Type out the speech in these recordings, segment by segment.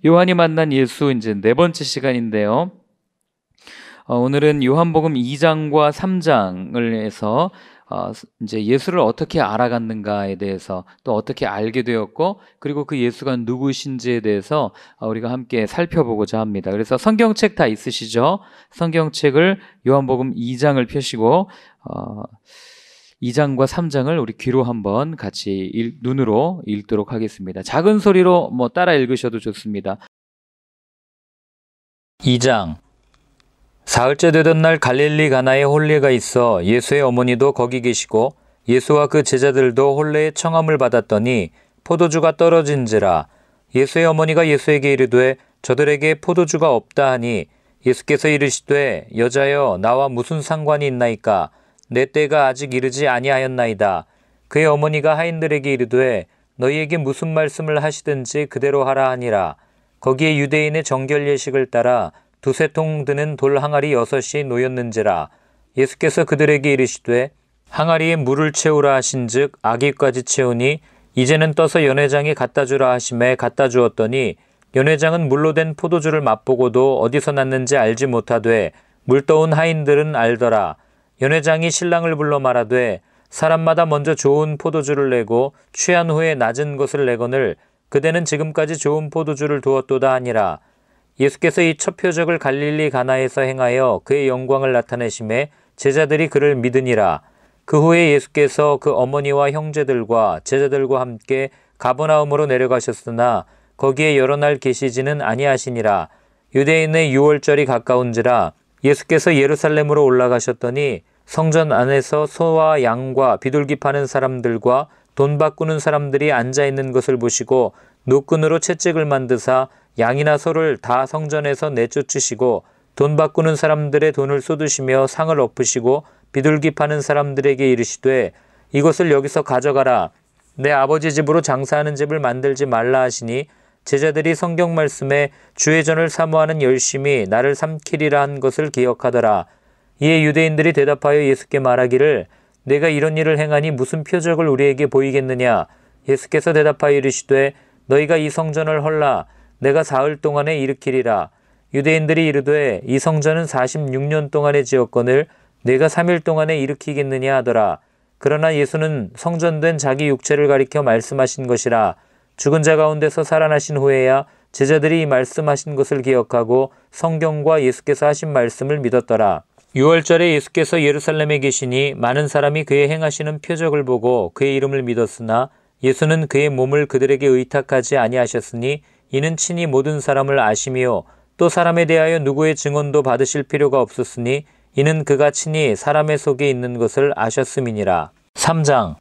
요한이 만난 예수 이제 네 번째 시간인데요. 오늘은 요한복음 2장과 3장을 해서 이제 예수를 어떻게 알아갔는가에 대해서 또 어떻게 알게 되었고 그리고 그 예수가 누구신지에 대해서 우리가 함께 살펴보고자 합니다. 그래서 성경책 다 있으시죠? 성경책을 요한복음 2장을 펴시고 2장과 3장을 우리 귀로 한번 같이 눈으로 읽도록 하겠습니다. 작은 소리로 따라 읽으셔도 좋습니다. 2장. 사흘째 되던 날 갈릴리 가나에 혼례가 있어 예수의 어머니도 거기 계시고 예수와 그 제자들도 혼례의 청함을 받았더니 포도주가 떨어진지라. 예수의 어머니가 예수에게 이르되 저들에게 포도주가 없다 하니 예수께서 이르시되 여자여 나와 무슨 상관이 있나이까 내 때가 아직 이르지 아니하였나이다. 그의 어머니가 하인들에게 이르되 너희에게 무슨 말씀을 하시든지 그대로 하라 하니라. 거기에 유대인의 정결 예식을 따라 두세 통 드는 돌 항아리 6이 놓였는지라. 예수께서 그들에게 이르시되 항아리에 물을 채우라 하신즉 아기까지 채우니 이제는 떠서 연회장에 갖다 주라 하심에 갖다 주었더니 연회장은 물로 된 포도주를 맛보고도 어디서 났는지 알지 못하되 물 떠온 하인들은 알더라. 연회장이 신랑을 불러 말하되 사람마다 먼저 좋은 포도주를 내고 취한 후에 낮은 것을 내거늘 그대는 지금까지 좋은 포도주를 두었도다 하니라. 예수께서 이 첫 표적을 갈릴리 가나에서 행하여 그의 영광을 나타내심에 제자들이 그를 믿으니라. 그 후에 예수께서 그 어머니와 형제들과 제자들과 함께 가버나움으로 내려가셨으나 거기에 여러 날 계시지는 아니하시니라. 유대인의 유월절이 가까운지라. 예수께서 예루살렘으로 올라가셨더니 성전 안에서 소와 양과 비둘기 파는 사람들과 돈 바꾸는 사람들이 앉아있는 것을 보시고 노끈으로 채찍을 만드사 양이나 소를 다 성전에서 내쫓으시고 돈 바꾸는 사람들의 돈을 쏟으시며 상을 엎으시고 비둘기 파는 사람들에게 이르시되 이것을 여기서 가져가라. 내 아버지 집으로 장사하는 집을 만들지 말라 하시니 제자들이 성경 말씀에 주의 전을 사모하는 열심이 나를 삼키리라 한 것을 기억하더라. 이에 유대인들이 대답하여 예수께 말하기를 내가 이런 일을 행하니 무슨 표적을 우리에게 보이겠느냐. 예수께서 대답하여 이르시되 너희가 이 성전을 헐라 내가 사흘 동안에 일으키리라. 유대인들이 이르되 이 성전은 46년 동안에 지었거늘 내가 3일 동안에 일으키겠느냐 하더라. 그러나 예수는 성전된 자기 육체를 가리켜 말씀하신 것이라. 죽은 자 가운데서 살아나신 후에야 제자들이 이 말씀하신 것을 기억하고 성경과 예수께서 하신 말씀을 믿었더라. 6월절에 예수께서 예루살렘에 계시니 많은 사람이 그의 행하시는 표적을 보고 그의 이름을 믿었으나 예수는 그의 몸을 그들에게 의탁하지 아니하셨으니 이는 친히 모든 사람을 아심이요 또 사람에 대하여 누구의 증언도 받으실 필요가 없었으니 이는 그가 친히 사람의 속에 있는 것을 아셨음이니라. 3장.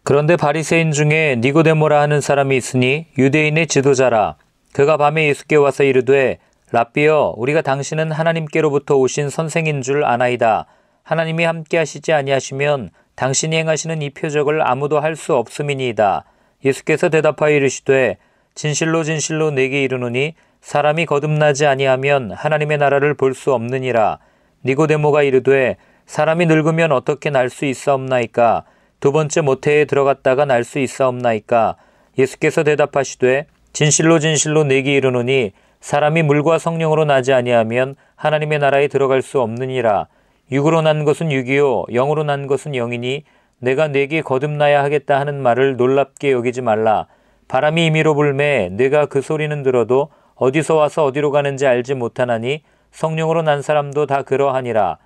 그런데 바리새인 중에 니고데모라 하는 사람이 있으니 유대인의 지도자라. 그가 밤에 예수께 와서 이르되 랍비여 우리가 당신은 하나님께로부터 오신 선생인 줄 아나이다. 하나님이 함께 하시지 아니하시면 당신이 행하시는 이 표적을 아무도 할 수 없음이니이다. 예수께서 대답하여 이르시되 진실로 진실로 내게 이르노니 사람이 거듭나지 아니하면 하나님의 나라를 볼 수 없느니라. 니고데모가 이르되 사람이 늙으면 어떻게 날 수 있사옵나이까? 두 번째 모태에 들어갔다가 날 수 있사옵나이까? 예수께서 대답하시되 진실로 진실로 내게 이르노니 사람이 물과 성령으로 나지 아니하면 하나님의 나라에 들어갈 수 없느니라. 육으로 난 것은 육이요 영으로 난 것은 영이니 내가 내게 거듭나야 하겠다 하는 말을 놀랍게 여기지 말라. 바람이 임의로 불매 내가 그 소리는 들어도 어디서 와서 어디로 가는지 알지 못하나니 성령으로 난 사람도 다 그러하니라.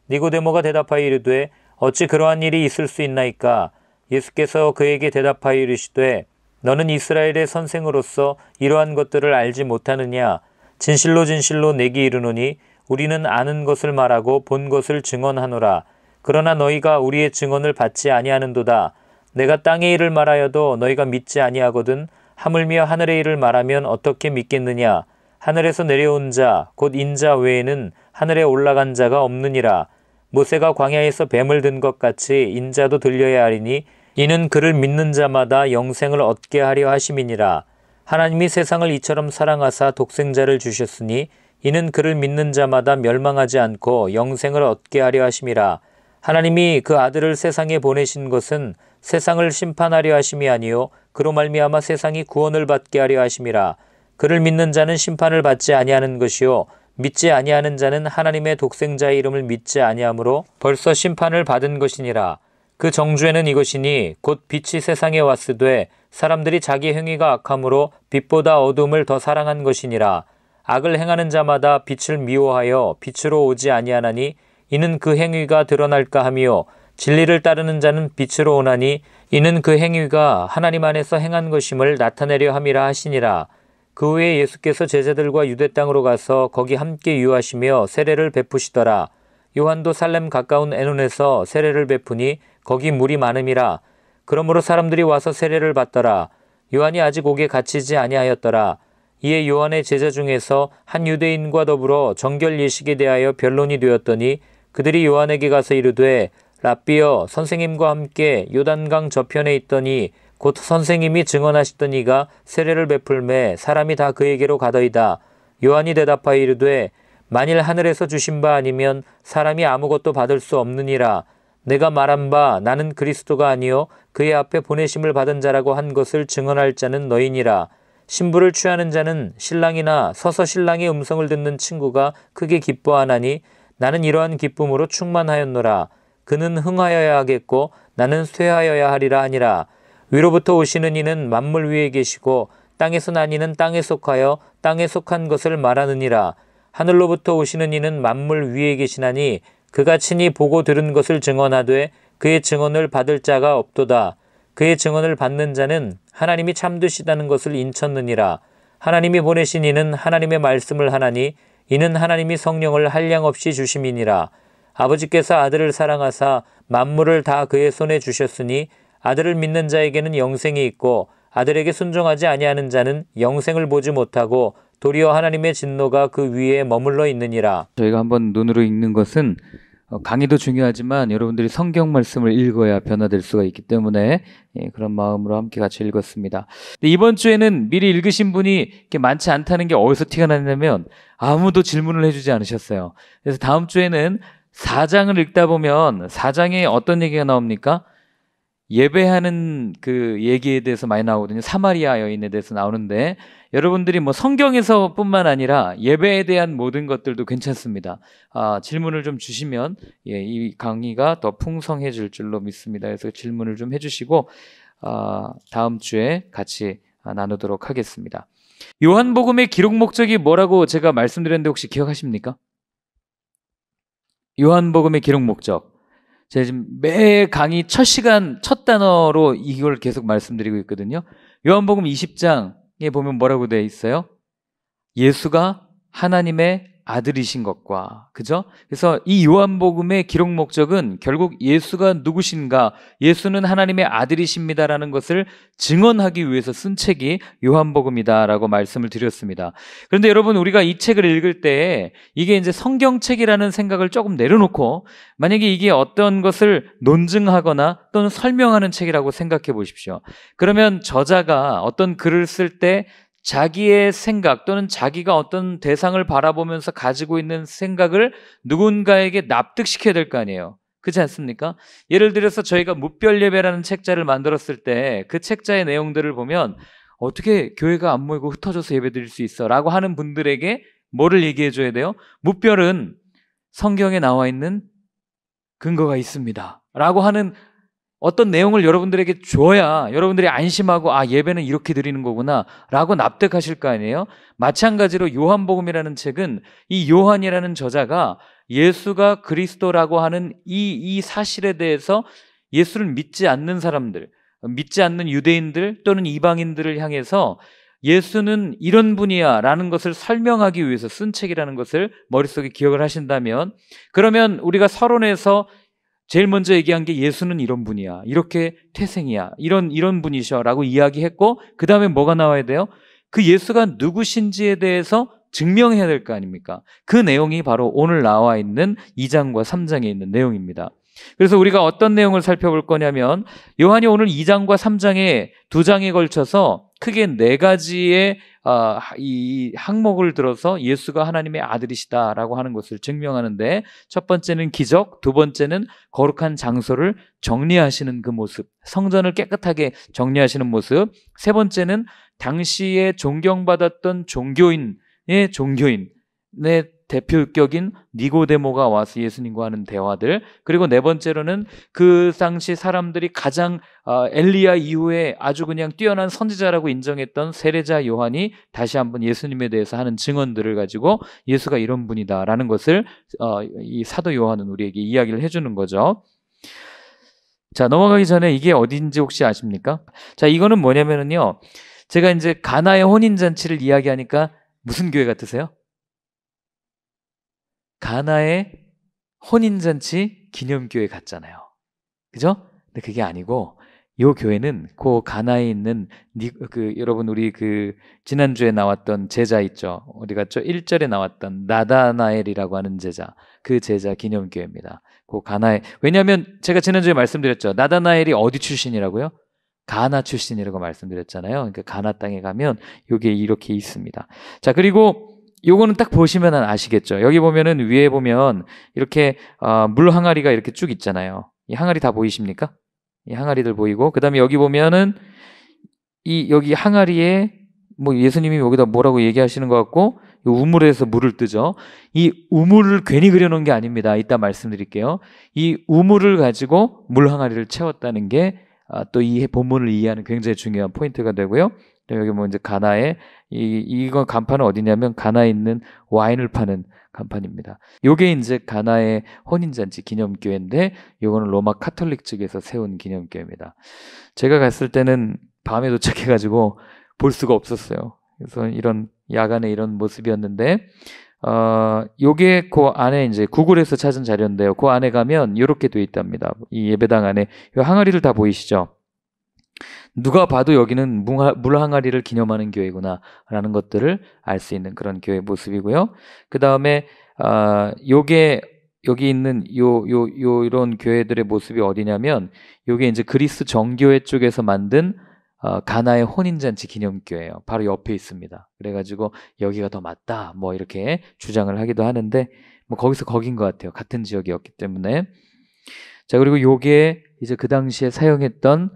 니고데모가 대답하여 이르되 어찌 그러한 일이 있을 수 있나이까? 예수께서 그에게 대답하여 이르시되 너는 이스라엘의 선생으로서 이러한 것들을 알지 못하느냐? 진실로 진실로 내게 이르노니 우리는 아는 것을 말하고 본 것을 증언하노라. 그러나 너희가 우리의 증언을 받지 아니하는도다. 내가 땅의 일을 말하여도 너희가 믿지 아니하거든 하물며 하늘의 일을 말하면 어떻게 믿겠느냐? 하늘에서 내려온 자 곧 인자 외에는 하늘에 올라간 자가 없느니라. 모세가 광야에서 뱀을 든 것 같이 인자도 들려야 하리니 이는 그를 믿는 자마다 영생을 얻게 하려 하심이니라. 하나님이 세상을 이처럼 사랑하사 독생자를 주셨으니 이는 그를 믿는 자마다 멸망하지 않고 영생을 얻게 하려 하심이라. 하나님이 그 아들을 세상에 보내신 것은 세상을 심판하려 하심이 아니요 그로 말미암아 세상이 구원을 받게 하려 하심이라. 그를 믿는 자는 심판을 받지 아니하는 것이요 믿지 아니하는 자는 하나님의 독생자의 이름을 믿지 아니하므로 벌써 심판을 받은 것이니라. 그 정죄는 이것이니 곧 빛이 세상에 왔으되 사람들이 자기 행위가 악함으로 빛보다 어둠을 더 사랑한 것이니라. 악을 행하는 자마다 빛을 미워하여 빛으로 오지 아니하나니 이는 그 행위가 드러날까 하며 진리를 따르는 자는 빛으로 오나니 이는 그 행위가 하나님 안에서 행한 것임을 나타내려 함이라 하시니라. 그 후에 예수께서 제자들과 유대 땅으로 가서 거기 함께 유하시며 세례를 베푸시더라. 요한도 살렘 가까운 에논에서 세례를 베푸니 거기 물이 많음이라. 그러므로 사람들이 와서 세례를 받더라. 요한이 아직 옥에 갇히지 아니하였더라. 이에 요한의 제자 중에서 한 유대인과 더불어 정결 예식에 대하여 변론이 되었더니 그들이 요한에게 가서 이르되 랍비여 선생님과 함께 요단강 저편에 있더니 곧 선생님이 증언하시던 이가 세례를 베풀매 사람이 다 그에게로 가더이다. 요한이 대답하여 이르되 만일 하늘에서 주신 바 아니면 사람이 아무것도 받을 수 없느니라. 내가 말한 바 나는 그리스도가 아니요 그의 앞에 보내심을 받은 자라고 한 것을 증언할 자는 너희니라. 신부를 취하는 자는 신랑이나 서서 신랑의 음성을 듣는 친구가 크게 기뻐하나니 나는 이러한 기쁨으로 충만하였노라. 그는 흥하여야 하겠고 나는 쇠하여야 하리라 하니라. 위로부터 오시는 이는 만물 위에 계시고 땅에서 난 이는 땅에 속하여 땅에 속한 것을 말하느니라. 하늘로부터 오시는 이는 만물 위에 계시나니 그가 친히 보고 들은 것을 증언하되 그의 증언을 받을 자가 없도다. 그의 증언을 받는 자는 하나님이 참되시다는 것을 인쳤느니라. 하나님이 보내신 이는 하나님의 말씀을 하나니 이는 하나님이 성령을 한량없이 주심이니라. 아버지께서 아들을 사랑하사 만물을 다 그의 손에 주셨으니 아들을 믿는 자에게는 영생이 있고 아들에게 순종하지 아니하는 자는 영생을 보지 못하고 도리어 하나님의 진노가 그 위에 머물러 있느니라. 저희가 한번 눈으로 읽는 것은 강의도 중요하지만 여러분들이 성경 말씀을 읽어야 변화될 수가 있기 때문에 그런 마음으로 함께 같이 읽었습니다. 이번 주에는 미리 읽으신 분이 이렇게 많지 않다는 게 어디서 티가 나냐면 아무도 질문을 해주지 않으셨어요. 그래서 다음 주에는 4장을 읽다 보면 4장에 어떤 얘기가 나옵니까? 예배하는 그 얘기에 대해서 많이 나오거든요. 사마리아 여인에 대해서 나오는데 여러분들이 뭐 성경에서 뿐만 아니라 예배에 대한 모든 것들도 괜찮습니다. 질문을 좀 주시면 이 강의가 더 풍성해질 줄로 믿습니다. 그래서 질문을 좀 해주시고 다음 주에 같이 나누도록 하겠습니다. 요한복음의 기록 목적이 뭐라고 제가 말씀드렸는데 혹시 기억하십니까? 요한복음의 기록 목적. 제가 지금 매 강의 첫 시간, 첫 단어로 이걸 계속 말씀드리고 있거든요. 요한복음 20장에 보면 뭐라고 되어 있어요? 예수가 하나님의 아들이신 것과, 그죠? 그래서 이 요한복음의 기록 목적은 결국 예수가 누구신가, 예수는 하나님의 아들이십니다라는 것을 증언하기 위해서 쓴 책이 요한복음이다라고 말씀을 드렸습니다. 그런데 여러분, 우리가 이 책을 읽을 때 이게 이제 성경책이라는 생각을 조금 내려놓고 만약에 이게 어떤 것을 논증하거나 또는 설명하는 책이라고 생각해 보십시오. 그러면 저자가 어떤 글을 쓸 때 자기의 생각 또는 자기가 어떤 대상을 바라보면서 가지고 있는 생각을 누군가에게 납득시켜야 될 거 아니에요. 그렇지 않습니까? 예를 들어서 저희가 무별예배라는 책자를 만들었을 때 그 책자의 내용들을 보면 어떻게 교회가 안 모이고 흩어져서 예배드릴 수 있어? 라고 하는 분들에게 뭐를 얘기해 줘야 돼요? 무별은 성경에 나와 있는 근거가 있습니다 라고 하는 어떤 내용을 여러분들에게 줘야 여러분들이 안심하고 예배는 이렇게 드리는 거구나 라고 납득하실 거 아니에요. 마찬가지로 요한복음이라는 책은 이 요한이라는 저자가 예수가 그리스도라고 하는 이 사실에 대해서 예수를 믿지 않는 사람들, 믿지 않는 유대인들 또는 이방인들을 향해서 예수는 이런 분이야 라는 것을 설명하기 위해서 쓴 책이라는 것을 머릿속에 기억을 하신다면, 그러면 우리가 서론에서 제일 먼저 얘기한 게 예수는 이런 분이야, 이렇게 태생이야, 이런 분이셔 라고 이야기했고, 그 다음에 뭐가 나와야 돼요? 그 예수가 누구신지에 대해서 증명해야 될 거 아닙니까? 그 내용이 바로 오늘 나와 있는 2장과 3장에 있는 내용입니다. 그래서 우리가 어떤 내용을 살펴볼 거냐면, 요한이 오늘 2장과 3장에 2장에 걸쳐서 크게 4가지의 이 항목을 들어서 예수가 하나님의 아들이시다라고 하는 것을 증명하는데, 첫 번째는 기적, 두 번째는 거룩한 장소를 정리하시는 그 모습, 성전을 깨끗하게 정리하시는 모습, 세 번째는 당시에 존경받았던 종교인의 대표격인 니고데모가 와서 예수님과 하는 대화들, 그리고 네 번째로는 그 당시 사람들이 가장 엘리야 이후에 아주 그냥 뛰어난 선지자라고 인정했던 세례자 요한이 다시 한번 예수님에 대해서 하는 증언들을 가지고 예수가 이런 분이다라는 것을 이 사도 요한은 우리에게 이야기를 해주는 거죠. 자, 넘어가기 전에 이게 어딘지 혹시 아십니까? 자, 이거는 뭐냐면은요, 제가 이제 가나의 혼인잔치를 이야기하니까 무슨 교회 같으세요? 가나의 혼인잔치 기념교회 같잖아요. 그죠? 근데 그게 아니고, 이 교회는 그 가나에 있는 여러분 우리 지난주에 나왔던 제자 있죠? 어디 갔죠? 1절에 나왔던 나다나엘이라고 하는 제자, 그 제자 기념교회입니다. 그 가나에, 왜냐하면 제가 지난주에 말씀드렸죠. 나다나엘이 어디 출신이라고요? 가나 출신이라고 말씀드렸잖아요. 그러니까 가나 땅에 가면 이게 이렇게 있습니다. 자, 그리고 요거는 딱 보시면 아시겠죠? 여기 보면은 위에 보면 이렇게 물 항아리가 이렇게 쭉 있잖아요. 이 항아리 다 보이십니까? 이 항아리들 보이고, 그 다음에 여기 보면은 여기 항아리에 뭐 예수님이 여기다 뭐라고 얘기하시는 것 같고, 이 우물에서 물을 뜨죠. 이 우물을 괜히 그려놓은 게 아닙니다. 이따 말씀드릴게요. 이 우물을 가지고 물 항아리를 채웠다는 게 또 이 본문을 이해하는 굉장히 중요한 포인트가 되고요. 여기 뭐 이제 가나에 이거 간판은 어디냐면 가나에 있는 와인을 파는 간판입니다. 요게 이제 가나의 혼인잔치 기념교회인데, 요거는 로마 카톨릭 측에서 세운 기념교회입니다. 제가 갔을 때는 밤에 도착해가지고 볼 수가 없었어요. 그래서 이런 야간에 이런 모습이었는데, 요게 그 안에 이제 구글에서 찾은 자료인데요. 그 안에 가면 이렇게 돼 있답니다. 이 예배당 안에 요 항아리를 다 보이시죠? 누가 봐도 여기는 물 항아리를 기념하는 교회구나 라는 것들을 알 수 있는 그런 교회 모습이고요. 그 다음에 요게 여기 있는 이런 교회들의 모습이 어디냐면, 요게 이제 그리스 정교회 쪽에서 만든 가나의 혼인잔치 기념교회예요. 바로 옆에 있습니다. 그래가지고 여기가 더 맞다 뭐 이렇게 주장을 하기도 하는데, 뭐 거기서 거긴 것 같아요. 같은 지역이었기 때문에. 자, 그리고 요게 이제 그 당시에 사용했던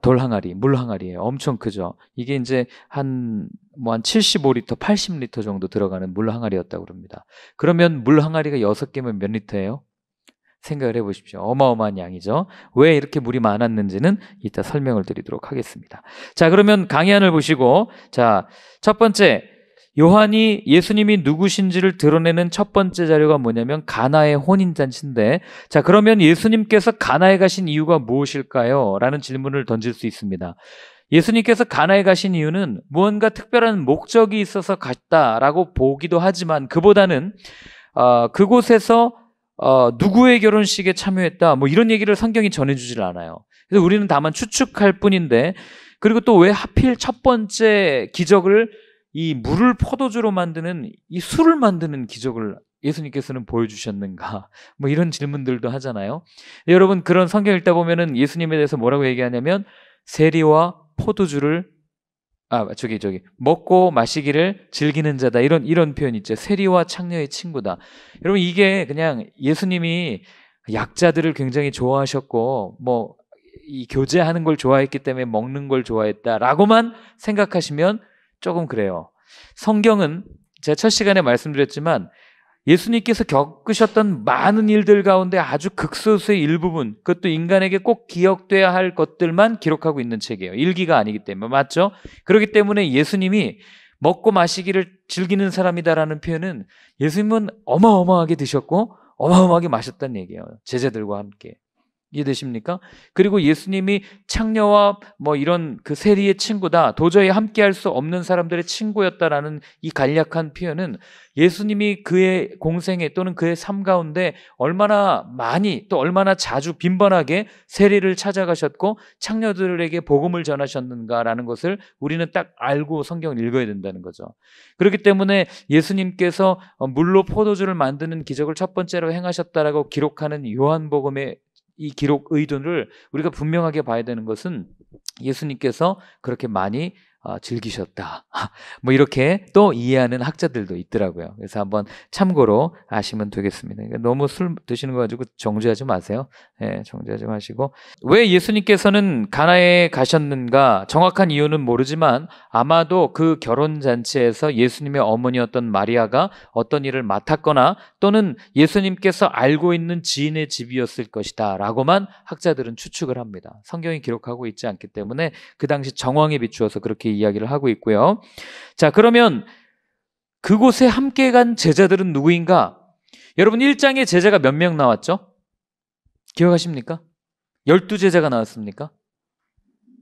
돌 항아리, 물 항아리예요. 엄청 크죠. 이게 이제 한 75리터, 80리터 정도 들어가는 물 항아리였다고 그럽니다. 그러면 물 항아리가 6개면 몇 리터예요? 생각을 해보십시오. 어마어마한 양이죠. 왜 이렇게 물이 많았는지는 이따 설명을 드리도록 하겠습니다. 자, 그러면 강의안을 보시고, 자, 첫 번째, 요한이 예수님이 누구신지를 드러내는 첫 번째 자료가 뭐냐면 가나의 혼인잔치인데, 자, 그러면 예수님께서 가나에 가신 이유가 무엇일까요? 라는 질문을 던질 수 있습니다. 예수님께서 가나에 가신 이유는 무언가 특별한 목적이 있어서 갔다라고 보기도 하지만, 그보다는 그곳에서 누구의 결혼식에 참여했다 뭐 이런 얘기를 성경이 전해주질 않아요. 그래서 우리는 다만 추측할 뿐인데, 그리고 또 왜 하필 첫 번째 기적을 이 물을 포도주로 만드는 이 술을 만드는 기적을 예수님께서는 보여주셨는가, 뭐 이런 질문들도 하잖아요. 여러분, 그런 성경 읽다 보면은 예수님에 대해서 뭐라고 얘기하냐면 세리와 포도주를 먹고 마시기를 즐기는 자다, 이런 표현 있죠. 세리와 창녀의 친구다. 여러분, 이게 그냥 예수님이 약자들을 굉장히 좋아하셨고 뭐 이 교제하는 걸 좋아했기 때문에 먹는 걸 좋아했다라고만 생각하시면 조금 그래요. 성경은 제가 첫 시간에 말씀드렸지만 예수님께서 겪으셨던 많은 일들 가운데 아주 극소수의 일부분, 그것도 인간에게 꼭 기억돼야 할 것들만 기록하고 있는 책이에요. 일기가 아니기 때문에. 맞죠? 그렇기 때문에 예수님이 먹고 마시기를 즐기는 사람이다라는 표현은 예수님은 어마어마하게 드셨고 어마어마하게 마셨다는 얘기예요. 제자들과 함께. 이해되십니까? 그리고 예수님이 창녀와 뭐 이런 그 세리의 친구다, 도저히 함께 할 수 없는 사람들의 친구였다라는 이 간략한 표현은 예수님이 그의 공생애 또는 그의 삶 가운데 얼마나 많이 또 얼마나 자주 빈번하게 세리를 찾아가셨고 창녀들에게 복음을 전하셨는가라는 것을 우리는 딱 알고 성경을 읽어야 된다는 거죠. 그렇기 때문에 예수님께서 물로 포도주를 만드는 기적을 첫 번째로 행하셨다라고 기록하는 요한복음의 이 기록 의도를 우리가 분명하게 봐야 되는 것은 예수님께서 그렇게 많이 즐기셨다. 뭐 이렇게 또 이해하는 학자들도 있더라고요. 그래서 한번 참고로 아시면 되겠습니다. 그러니까 너무 술 드시는 거 가지고 정죄하지 마세요. 예, 정죄하지 마시고. 왜 예수님께서는 가나에 가셨는가 정확한 이유는 모르지만 아마도 그 결혼잔치에서 예수님의 어머니였던 마리아가 어떤 일을 맡았거나 또는 예수님께서 알고 있는 지인의 집이었을 것이다 라고만 학자들은 추측을 합니다. 성경이 기록하고 있지 않기 때문에 그 당시 정황에 비추어서 그렇게 이야기를 하고 있고요. 자, 그러면 그곳에 함께 간 제자들은 누구인가? 여러분 1장에 제자가 몇 명 나왔죠? 기억하십니까? 12제자가 나왔습니까?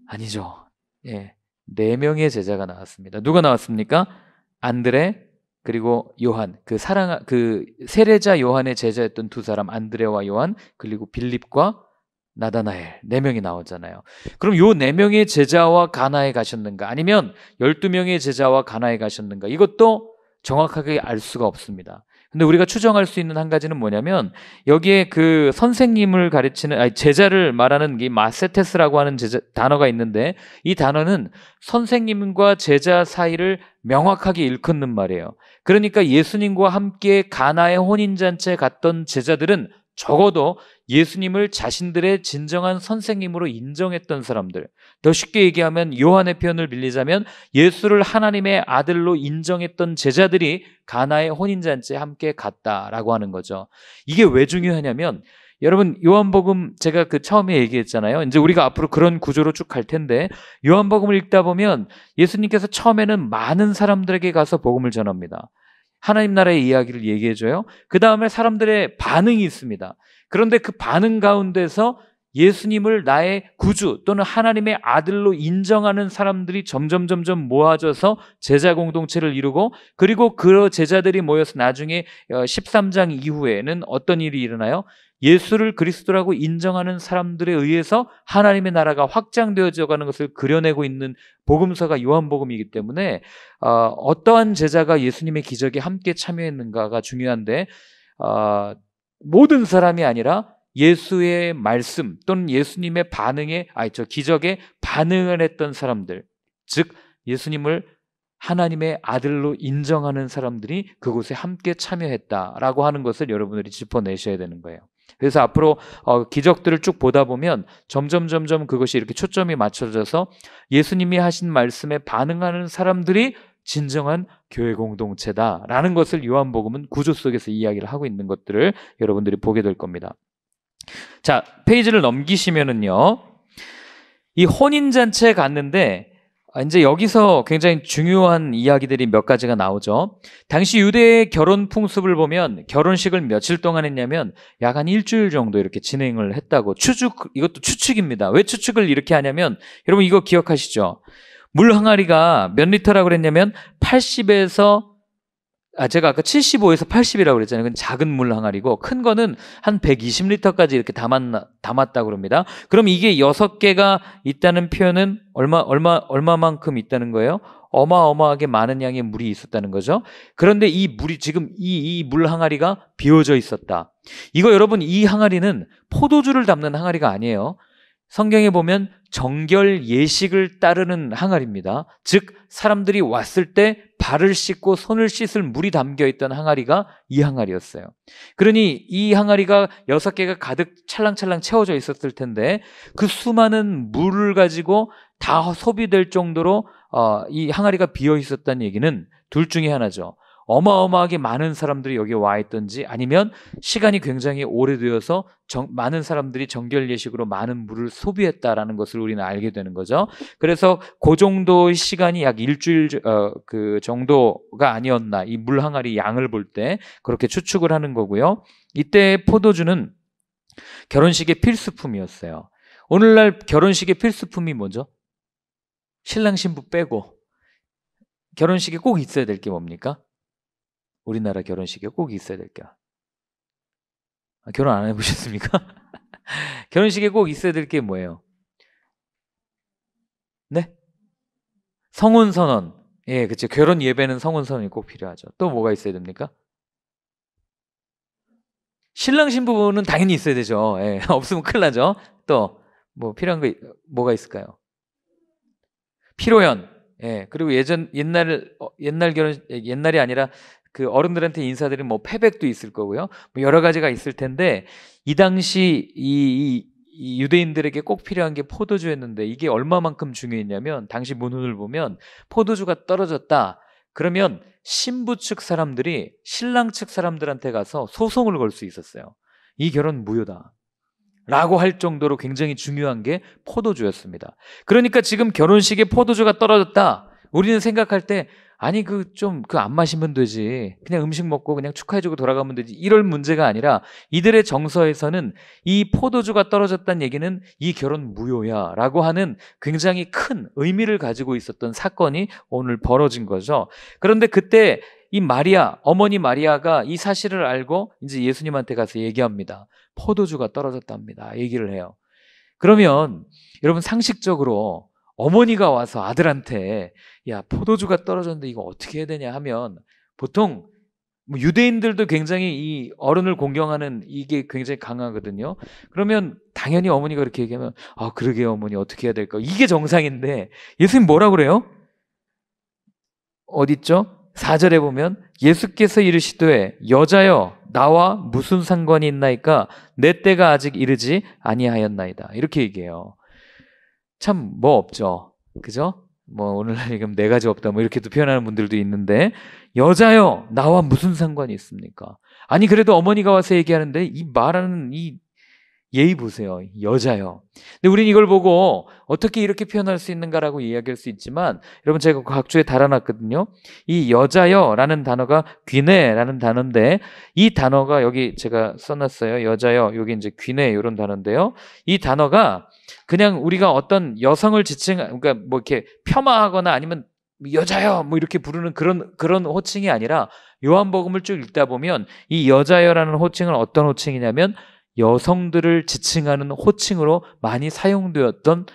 아니죠. 예, 4명의 제자가 나왔습니다. 누가 나왔습니까? 안드레 그리고 요한, 그 세례자 요한의 제자였던 두 사람 안드레와 요한 그리고 빌립과 나다나엘 4명이 나오잖아요. 그럼 요 4명의 제자와 가나에 가셨는가? 아니면 12명의 제자와 가나에 가셨는가? 이것도 정확하게 알 수가 없습니다. 근데 우리가 추정할 수 있는 한 가지는 뭐냐면 여기에 그 선생님을 가르치는 제자를 말하는 이 마세테스라고 하는 단어가 있는데 이 단어는 선생님과 제자 사이를 명확하게 일컫는 말이에요. 그러니까 예수님과 함께 가나의 혼인잔치에 갔던 제자들은 적어도 예수님을 자신들의 진정한 선생님으로 인정했던 사람들, 더 쉽게 얘기하면 요한의 표현을 빌리자면 예수를 하나님의 아들로 인정했던 제자들이 가나의 혼인잔치에 함께 갔다라고 하는 거죠. 이게 왜 중요하냐면 여러분 요한복음 제가 그 처음에 얘기했잖아요. 이제 우리가 앞으로 그런 구조로 쭉 갈 텐데 요한복음을 읽다 보면 예수님께서 처음에는 많은 사람들에게 가서 복음을 전합니다. 하나님 나라의 이야기를 얘기해줘요. 그 다음에 사람들의 반응이 있습니다. 그런데 그 반응 가운데서 예수님을 나의 구주 또는 하나님의 아들로 인정하는 사람들이 점점 모아져서 제자 공동체를 이루고 그리고 그 제자들이 모여서 나중에 13장 이후에는 어떤 일이 일어나요? 예수를 그리스도라고 인정하는 사람들에 의해서 하나님의 나라가 확장되어져 가는 것을 그려내고 있는 복음서가 요한복음이기 때문에 어떠한 제자가 예수님의 기적에 함께 참여했는가가 중요한데 모든 사람이 아니라 예수의 말씀 또는 예수님의 기적에 반응을 했던 사람들, 즉 예수님을 하나님의 아들로 인정하는 사람들이 그곳에 함께 참여했다라고 하는 것을 여러분들이 짚어내셔야 되는 거예요. 그래서 앞으로 기적들을 쭉 보다 보면 점점 그것이 이렇게 초점이 맞춰져서 예수님이 하신 말씀에 반응하는 사람들이 진정한 교회 공동체다라는 것을 요한복음은 구조 속에서 이야기를 하고 있는 것들을 여러분들이 보게 될 겁니다. 자, 페이지를 넘기시면은요, 이 혼인잔치에 갔는데 이제 여기서 굉장히 중요한 이야기들이 몇 가지가 나오죠. 당시 유대의 결혼 풍습을 보면 결혼식을 며칠 동안 했냐면 약 한 일주일 정도 이렇게 진행을 했다고 이것도 추측입니다. 왜 추측을 이렇게 하냐면 여러분 이거 기억하시죠? 물 항아리가 몇 리터라고 그랬냐면 80에서 제가 아까 75에서 80이라고 그랬잖아요. 그건 작은 물 항아리고 큰 거는 한 120리터까지 이렇게 담았다고 그럽니다. 그럼 이게 6개가 있다는 표현은 얼마만큼 있다는 거예요? 어마어마하게 많은 양의 물이 있었다는 거죠. 그런데 이 물이 지금 이 물 항아리가 비워져 있었다. 이거 여러분 이 항아리는 포도주를 담는 항아리가 아니에요. 성경에 보면 정결 예식을 따르는 항아리입니다. 즉 사람들이 왔을 때 발을 씻고 손을 씻을 물이 담겨있던 항아리가 이 항아리였어요. 그러니 이 항아리가 6개가 가득 찰랑찰랑 채워져 있었을 텐데 그 수많은 물을 가지고 다 소비될 정도로 이 항아리가 비어 있었다는 얘기는 둘 중에 하나죠. 어마어마하게 많은 사람들이 여기에 와 있던지 아니면 시간이 굉장히 오래되어서 많은 사람들이 정결 예식으로 많은 물을 소비했다라는 것을 우리는 알게 되는 거죠. 그래서 그 정도의 시간이 약 일주일 그 정도가 아니었나, 이 물 항아리 양을 볼 때 그렇게 추측을 하는 거고요. 이때 포도주는 결혼식의 필수품이었어요. 오늘날 결혼식의 필수품이 뭐죠? 신랑 신부 빼고 결혼식에 꼭 있어야 될 게 뭡니까? 우리나라 결혼식에 꼭 있어야 될 게. 결혼 안 해보셨습니까? 결혼식에 꼭 있어야 될 게 뭐예요? 네? 성혼선언. 예, 그렇죠. 결혼 예배는 성혼선언이 꼭 필요하죠. 또 뭐가 있어야 됩니까? 신랑 신부는 당연히 있어야 되죠. 예, 없으면 큰일 나죠. 또 뭐 필요한 거 뭐가 있을까요? 피로연. 예, 그리고 옛날 옛날이 아니라 그 어른들한테 인사드린 뭐 패백도 있을 거고요. 뭐 여러 가지가 있을 텐데 이 당시 이 유대인들에게 꼭 필요한 게 포도주였는데 이게 얼마만큼 중요했냐면 당시 문헌을 보면 포도주가 떨어졌다. 그러면 신부 측 사람들이 신랑 측 사람들한테 가서 소송을 걸 수 있었어요. 이 결혼 무효다. 라고 할 정도로 굉장히 중요한 게 포도주였습니다. 그러니까 지금 결혼식에 포도주가 떨어졌다. 우리는 생각할 때 아니 안 마시면 되지. 그냥 음식 먹고 그냥 축하해주고 돌아가면 되지. 이럴 문제가 아니라 이들의 정서에서는 이 포도주가 떨어졌다는 얘기는 이 결혼 무효야 라고 하는 굉장히 큰 의미를 가지고 있었던 사건이 오늘 벌어진 거죠. 그런데 그때 이 어머니 마리아가 이 사실을 알고 이제 예수님한테 가서 얘기합니다. 포도주가 떨어졌답니다. 얘기를 해요. 그러면 여러분 상식적으로 어머니가 와서 아들한테 야 포도주가 떨어졌는데 이거 어떻게 해야 되냐 하면 보통 뭐 유대인들도 굉장히 이 어른을 공경하는 이게 굉장히 강하거든요. 그러면 당연히 어머니가 그렇게 얘기하면 아 그러게요 어머니 어떻게 해야 될까 이게 정상인데 예수님 뭐라 그래요? 어딨죠? 4절에 보면 예수께서 이르시되 여자여 나와 무슨 상관이 있나이까 내 때가 아직 이르지 아니하였나이다. 이렇게 얘기해요. 참 뭐 없죠. 그죠? 뭐 오늘날 지금 네 가지 없다 뭐 이렇게도 표현하는 분들도 있는데 여자여 나와 무슨 상관이 있습니까? 아니 그래도 어머니가 와서 얘기하는데 이 말하는 이 예의 보세요. 여자요. 근데 우린 이걸 보고 어떻게 이렇게 표현할 수 있는가라고 이야기할 수 있지만 여러분 제가 각주에 달아놨거든요. 이 여자여라는 단어가 귀네라는 단어인데 이 단어가 여기 제가 써놨어요. 여자여 여기 이제 귀네 이런 단어인데요. 이 단어가 그냥 우리가 어떤 여성을 그러니까 뭐 이렇게 폄하하거나 아니면 여자여 뭐 이렇게 부르는 그런 호칭이 아니라 요한복음을 쭉 읽다 보면 이 여자여라는 호칭은 어떤 호칭이냐면 여성들을 지칭하는 호칭으로 많이 사용되었던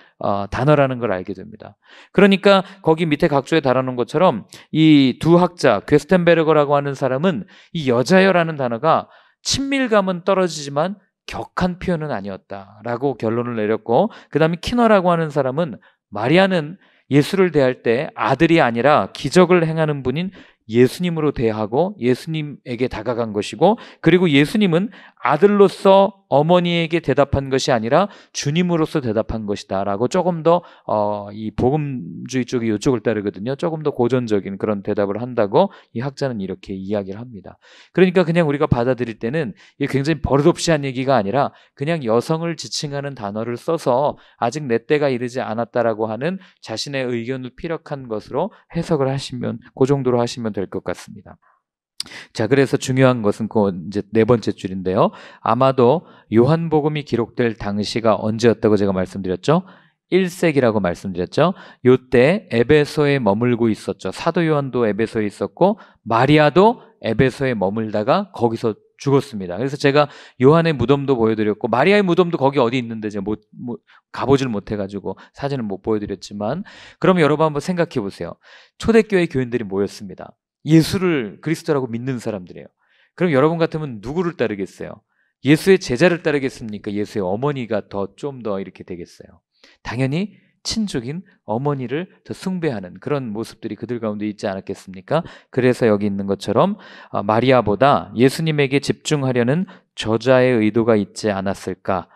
단어라는 걸 알게 됩니다. 그러니까 거기 밑에 각주에 달아놓은 것처럼 이 두 학자 괴스텐베르거라고 하는 사람은 이 여자여라는 단어가 친밀감은 떨어지지만 격한 표현은 아니었다라고 결론을 내렸고 그 다음에 키너라고 하는 사람은 마리아는 예수를 대할 때 아들이 아니라 기적을 행하는 분인 예수님으로 대하고 예수님에게 다가간 것이고 그리고 예수님은 아들로서 어머니에게 대답한 것이 아니라 주님으로서 대답한 것이다 라고 조금 더 이 복음주의 쪽이 이쪽을 따르거든요. 조금 더 고전적인 그런 대답을 한다고 이 학자는 이렇게 이야기를 합니다. 그러니까 그냥 우리가 받아들일 때는 이게 굉장히 버릇없이 한 얘기가 아니라 그냥 여성을 지칭하는 단어를 써서 아직 내 때가 이르지 않았다라고 하는 자신의 의견을 피력한 것으로 해석을 하시면 그 정도로 하시면 될 것 같습니다. 자, 그래서 중요한 것은 이제 네 번째 줄인데요. 아마도 요한복음이 기록될 당시가 언제였다고 제가 말씀드렸죠? 1세기라고 말씀드렸죠. 요때 에베소에 머물고 있었죠. 사도 요한도 에베소에 있었고 마리아도 에베소에 머물다가 거기서 죽었습니다. 그래서 제가 요한의 무덤도 보여드렸고 마리아의 무덤도 거기 어디 있는데 제가 가보질 못해가지고 사진을 못 보여드렸지만 그럼 여러분 한번 생각해 보세요. 초대교회 교인들이 모였습니다. 예수를 그리스도라고 믿는 사람들이에요. 그럼 여러분 같으면 누구를 따르겠어요? 예수의 제자를 따르겠습니까? 예수의 어머니가 좀 더 이렇게 되겠어요? 당연히 친족인 어머니를 더 숭배하는 그런 모습들이 그들 가운데 있지 않았겠습니까? 그래서 여기 있는 것처럼 마리아보다 예수님에게 집중하려는 저자의 의도가 있지 않았을까?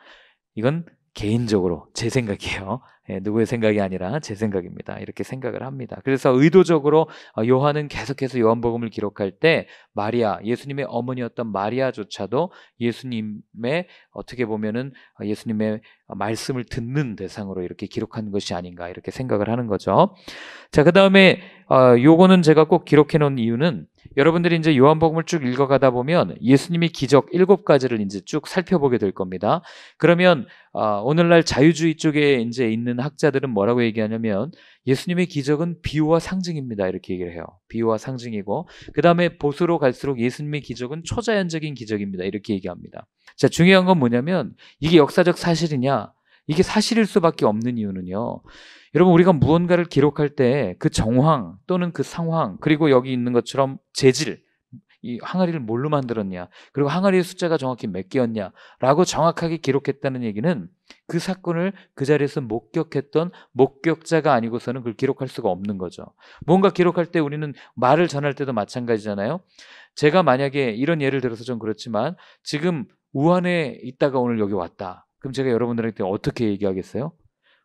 이건 개인적으로 제 생각이에요. 누구의 생각이 아니라 제 생각입니다. 이렇게 생각을 합니다. 그래서 의도적으로 요한은 계속해서 요한복음을 기록할 때 마리아, 예수님의 어머니였던 마리아조차도 예수님의 어떻게 보면은 예수님의 말씀을 듣는 대상으로 이렇게 기록한 것이 아닌가 이렇게 생각을 하는 거죠. 자, 그 다음에 요거는 제가 꼭 기록해 놓은 이유는 여러분들이 이제 요한복음을 쭉 읽어가다 보면 예수님의 기적 7가지를 이제 쭉 살펴보게 될 겁니다. 그러면 오늘날 자유주의 쪽에 이제 있는 학자들은 뭐라고 얘기하냐면 예수님의 기적은 비유와 상징입니다. 이렇게 얘기를 해요. 비유와 상징이고 그 다음에 보수로 갈수록 예수님의 기적은 초자연적인 기적입니다. 이렇게 얘기합니다. 자, 중요한 건 뭐냐면 이게 역사적 사실이냐? 이게 사실일 수밖에 없는 이유는요. 여러분 우리가 무언가를 기록할 때 그 정황 또는 그 상황 그리고 여기 있는 것처럼 재질 이 항아리를 뭘로 만들었냐, 그리고 항아리의 숫자가 정확히 몇 개였냐라고 정확하게 기록했다는 얘기는 그 사건을 그 자리에서 목격했던 목격자가 아니고서는 그걸 기록할 수가 없는 거죠. 뭔가 기록할 때 우리는 말을 전할 때도 마찬가지잖아요. 제가 만약에 이런 예를 들어서 좀 그렇지만 지금 우한에 있다가 오늘 여기 왔다. 그럼 제가 여러분들한테 어떻게 얘기하겠어요?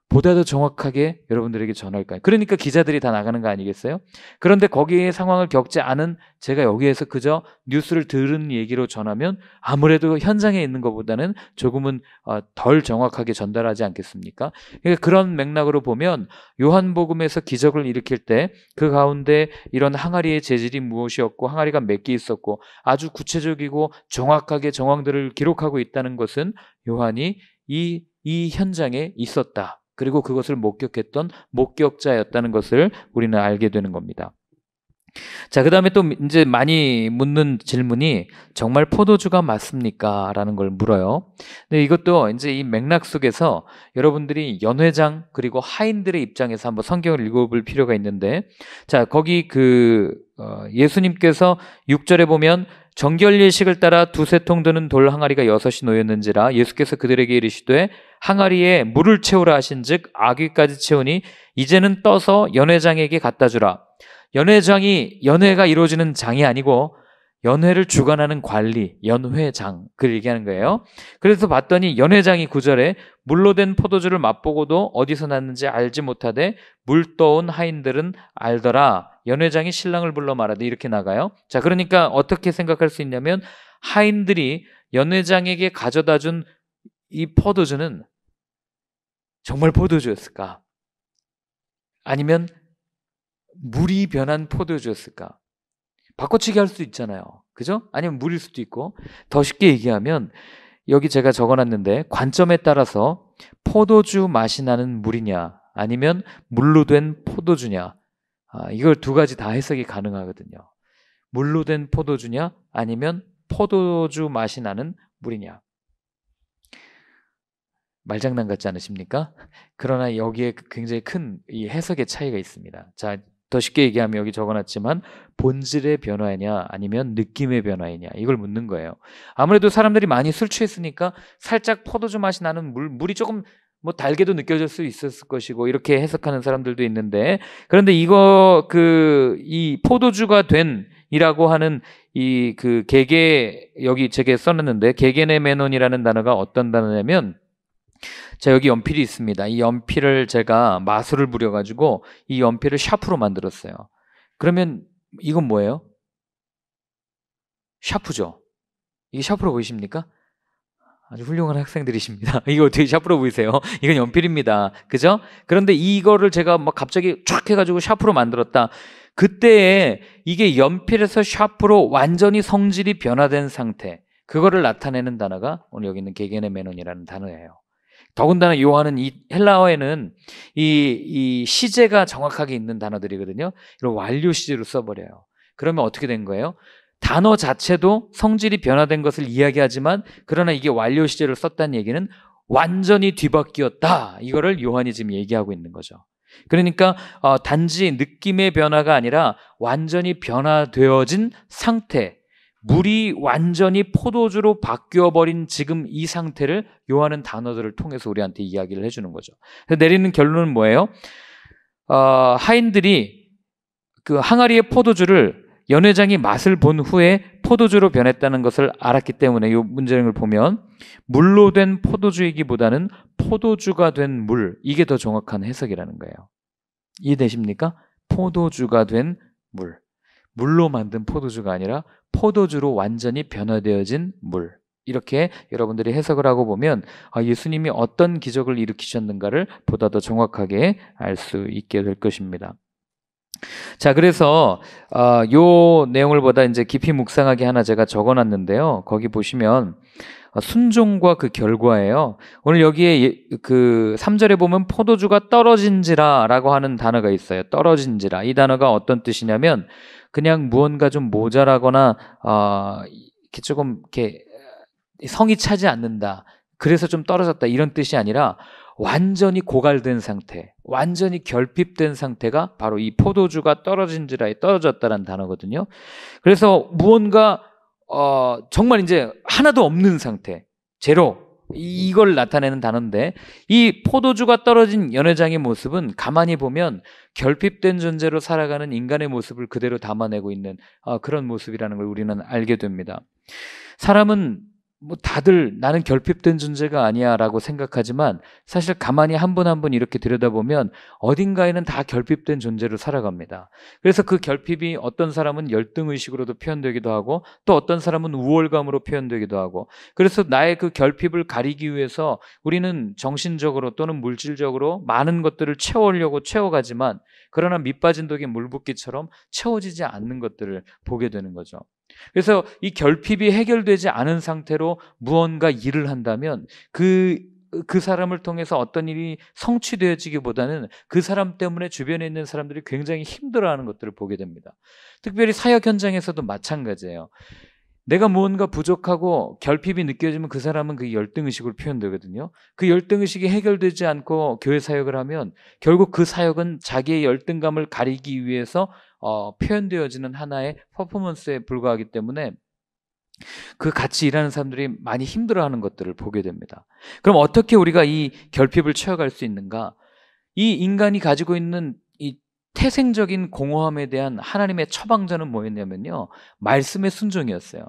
보다 더 정확하게 여러분들에게 전할까요? 그러니까 기자들이 다 나가는 거 아니겠어요? 그런데 거기에 상황을 겪지 않은 제가 여기에서 그저 뉴스를 들은 얘기로 전하면 아무래도 현장에 있는 것보다는 조금은 덜 정확하게 전달하지 않겠습니까? 그러니까 그런 맥락으로 보면 요한복음에서 기적을 일으킬 때 그 가운데 이런 항아리의 재질이 무엇이었고 항아리가 몇 개 있었고 아주 구체적이고 정확하게 정황들을 기록하고 있다는 것은 요한이 이 현장에 있었다. 그리고 그것을 목격했던 목격자였다는 것을 우리는 알게 되는 겁니다. 자, 그 다음에 또 이제 많이 묻는 질문이 정말 포도주가 맞습니까? 라는 걸 물어요. 근데 이것도 이제 이 맥락 속에서 여러분들이 연회장 그리고 하인들의 입장에서 한번 성경을 읽어볼 필요가 있는데, 자, 거기 예수님께서 6절에 보면 정결 예식을 따라 두세 통 드는 돌 항아리가 6이 놓였는지라 예수께서 그들에게 이르시되 항아리에 물을 채우라 하신즉 아귀까지 채우니 이제는 떠서 연회장에게 갖다 주라. 연회가 이루어지는 장이 아니고 연회를 주관하는 관리, 연회장, 그걸 얘기하는 거예요. 그래서 봤더니 연회장이 9절에 물로 된 포도주를 맛보고도 어디서 났는지 알지 못하되 물 떠온 하인들은 알더라. 연회장이 신랑을 불러 말하되 이렇게 나가요. 자, 그러니까 어떻게 생각할 수 있냐면 하인들이 연회장에게 가져다 준 이 포도주는 정말 포도주였을까? 아니면 물이 변한 포도주였을까? 바꿔치기 할 수 있잖아요. 그죠? 아니면 물일 수도 있고. 더 쉽게 얘기하면 여기 제가 적어놨는데 관점에 따라서 포도주 맛이 나는 물이냐 아니면 물로 된 포도주냐, 이걸 두 가지 다 해석이 가능하거든요. 물로 된 포도주냐 아니면 포도주 맛이 나는 물이냐. 말장난 같지 않으십니까? 그러나 여기에 굉장히 큰 이 해석의 차이가 있습니다. 자, 더 쉽게 얘기하면 여기 적어놨지만 본질의 변화냐 아니면 느낌의 변화이냐 이걸 묻는 거예요. 아무래도 사람들이 많이 술 취했으니까 살짝 포도주 맛이 나는 물이 조금 뭐 달게도 느껴질 수 있었을 것이고 이렇게 해석하는 사람들도 있는데, 그런데 이 포도주가 된 이라고 하는 개게 여기 제게 써놨는데 게게네메논이라는 단어가 어떤 단어냐면, 자, 여기 연필이 있습니다. 이 연필을 제가 마술을 부려가지고 이 연필을 샤프로 만들었어요. 그러면 이건 뭐예요? 샤프죠? 이게 샤프로 보이십니까? 아주 훌륭한 학생들이십니다. 이거 어떻게 샤프로 보이세요? 이건 연필입니다. 그죠? 그런데 이거를 제가 막 갑자기 쫙 해가지고 샤프로 만들었다. 그때에 이게 연필에서 샤프로 완전히 성질이 변화된 상태, 그거를 나타내는 단어가 오늘 여기 있는 게게네메논이라는 단어예요. 더군다나 요한은 이 헬라어에는 이 시제가 정확하게 있는 단어들이거든요. 이걸 완료 시제로 써버려요. 그러면 어떻게 된 거예요? 단어 자체도 성질이 변화된 것을 이야기하지만, 그러나 이게 완료 시제를 썼다는 얘기는 완전히 뒤바뀌었다. 이거를 요한이 지금 얘기하고 있는 거죠. 그러니까 단지 느낌의 변화가 아니라 완전히 변화되어진 상태, 물이 완전히 포도주로 바뀌어버린 지금 이 상태를 요한은 단어들을 통해서 우리한테 이야기를 해주는 거죠. 그래서 내리는 결론은 뭐예요? 하인들이 그 항아리의 포도주를 연회장이 맛을 본 후에 포도주로 변했다는 것을 알았기 때문에 이 문제를 보면 물로 된 포도주이기보다는 포도주가 된 물, 이게 더 정확한 해석이라는 거예요. 이해되십니까? 포도주가 된 물. 물로 만든 포도주가 아니라 포도주로 완전히 변화되어진 물. 이렇게 여러분들이 해석을 하고 보면 예수님이 어떤 기적을 일으키셨는가를 보다 더 정확하게 알 수 있게 될 것입니다. 자, 그래서 요 내용을 보다 이제 깊이 묵상하게 하나 제가 적어놨는데요. 거기 보시면 순종과 그 결과예요. 오늘 여기에 그 3절에 보면 포도주가 떨어진지라 라고 하는 단어가 있어요. 떨어진지라. 이 단어가 어떤 뜻이냐면 그냥 무언가 좀 모자라거나 이렇게 조금 이렇게 성이 차지 않는다, 그래서 좀 떨어졌다, 이런 뜻이 아니라 완전히 고갈된 상태, 완전히 결핍된 상태가 바로 이 포도주가 떨어진지라에 떨어졌다는 단어거든요. 그래서 무언가 정말 이제 하나도 없는 상태, 제로, 이걸 나타내는 단어인데, 이 포도주가 떨어진 연회장의 모습은 가만히 보면 결핍된 존재로 살아가는 인간의 모습을 그대로 담아내고 있는 그런 모습이라는 걸 우리는 알게 됩니다. 사람은 뭐 다들 나는 결핍된 존재가 아니야 라고 생각하지만, 사실 가만히 한 분 한 분 이렇게 들여다보면 어딘가에는 다 결핍된 존재로 살아갑니다. 그래서 그 결핍이 어떤 사람은 열등의식으로도 표현되기도 하고, 또 어떤 사람은 우월감으로 표현되기도 하고, 그래서 나의 그 결핍을 가리기 위해서 우리는 정신적으로 또는 물질적으로 많은 것들을 채우려고 채워가지만, 그러나 밑빠진 독에 물 붓기처럼 채워지지 않는 것들을 보게 되는 거죠. 그래서 이 결핍이 해결되지 않은 상태로 무언가 일을 한다면 그 사람을 통해서 어떤 일이 성취되어지기보다는 그 사람 때문에 주변에 있는 사람들이 굉장히 힘들어하는 것들을 보게 됩니다. 특별히 사역 현장에서도 마찬가지예요. 내가 무언가 부족하고 결핍이 느껴지면 그 사람은 그 열등의식으로 표현되거든요. 그 열등의식이 해결되지 않고 교회 사역을 하면 결국 그 사역은 자기의 열등감을 가리기 위해서 표현되어지는 하나의 퍼포먼스에 불과하기 때문에 그 같이 일하는 사람들이 많이 힘들어하는 것들을 보게 됩니다. 그럼 어떻게 우리가 이 결핍을 채워갈 수 있는가? 이 인간이 가지고 있는 이 태생적인 공허함에 대한 하나님의 처방전은 뭐였냐면요, 말씀의 순종이었어요.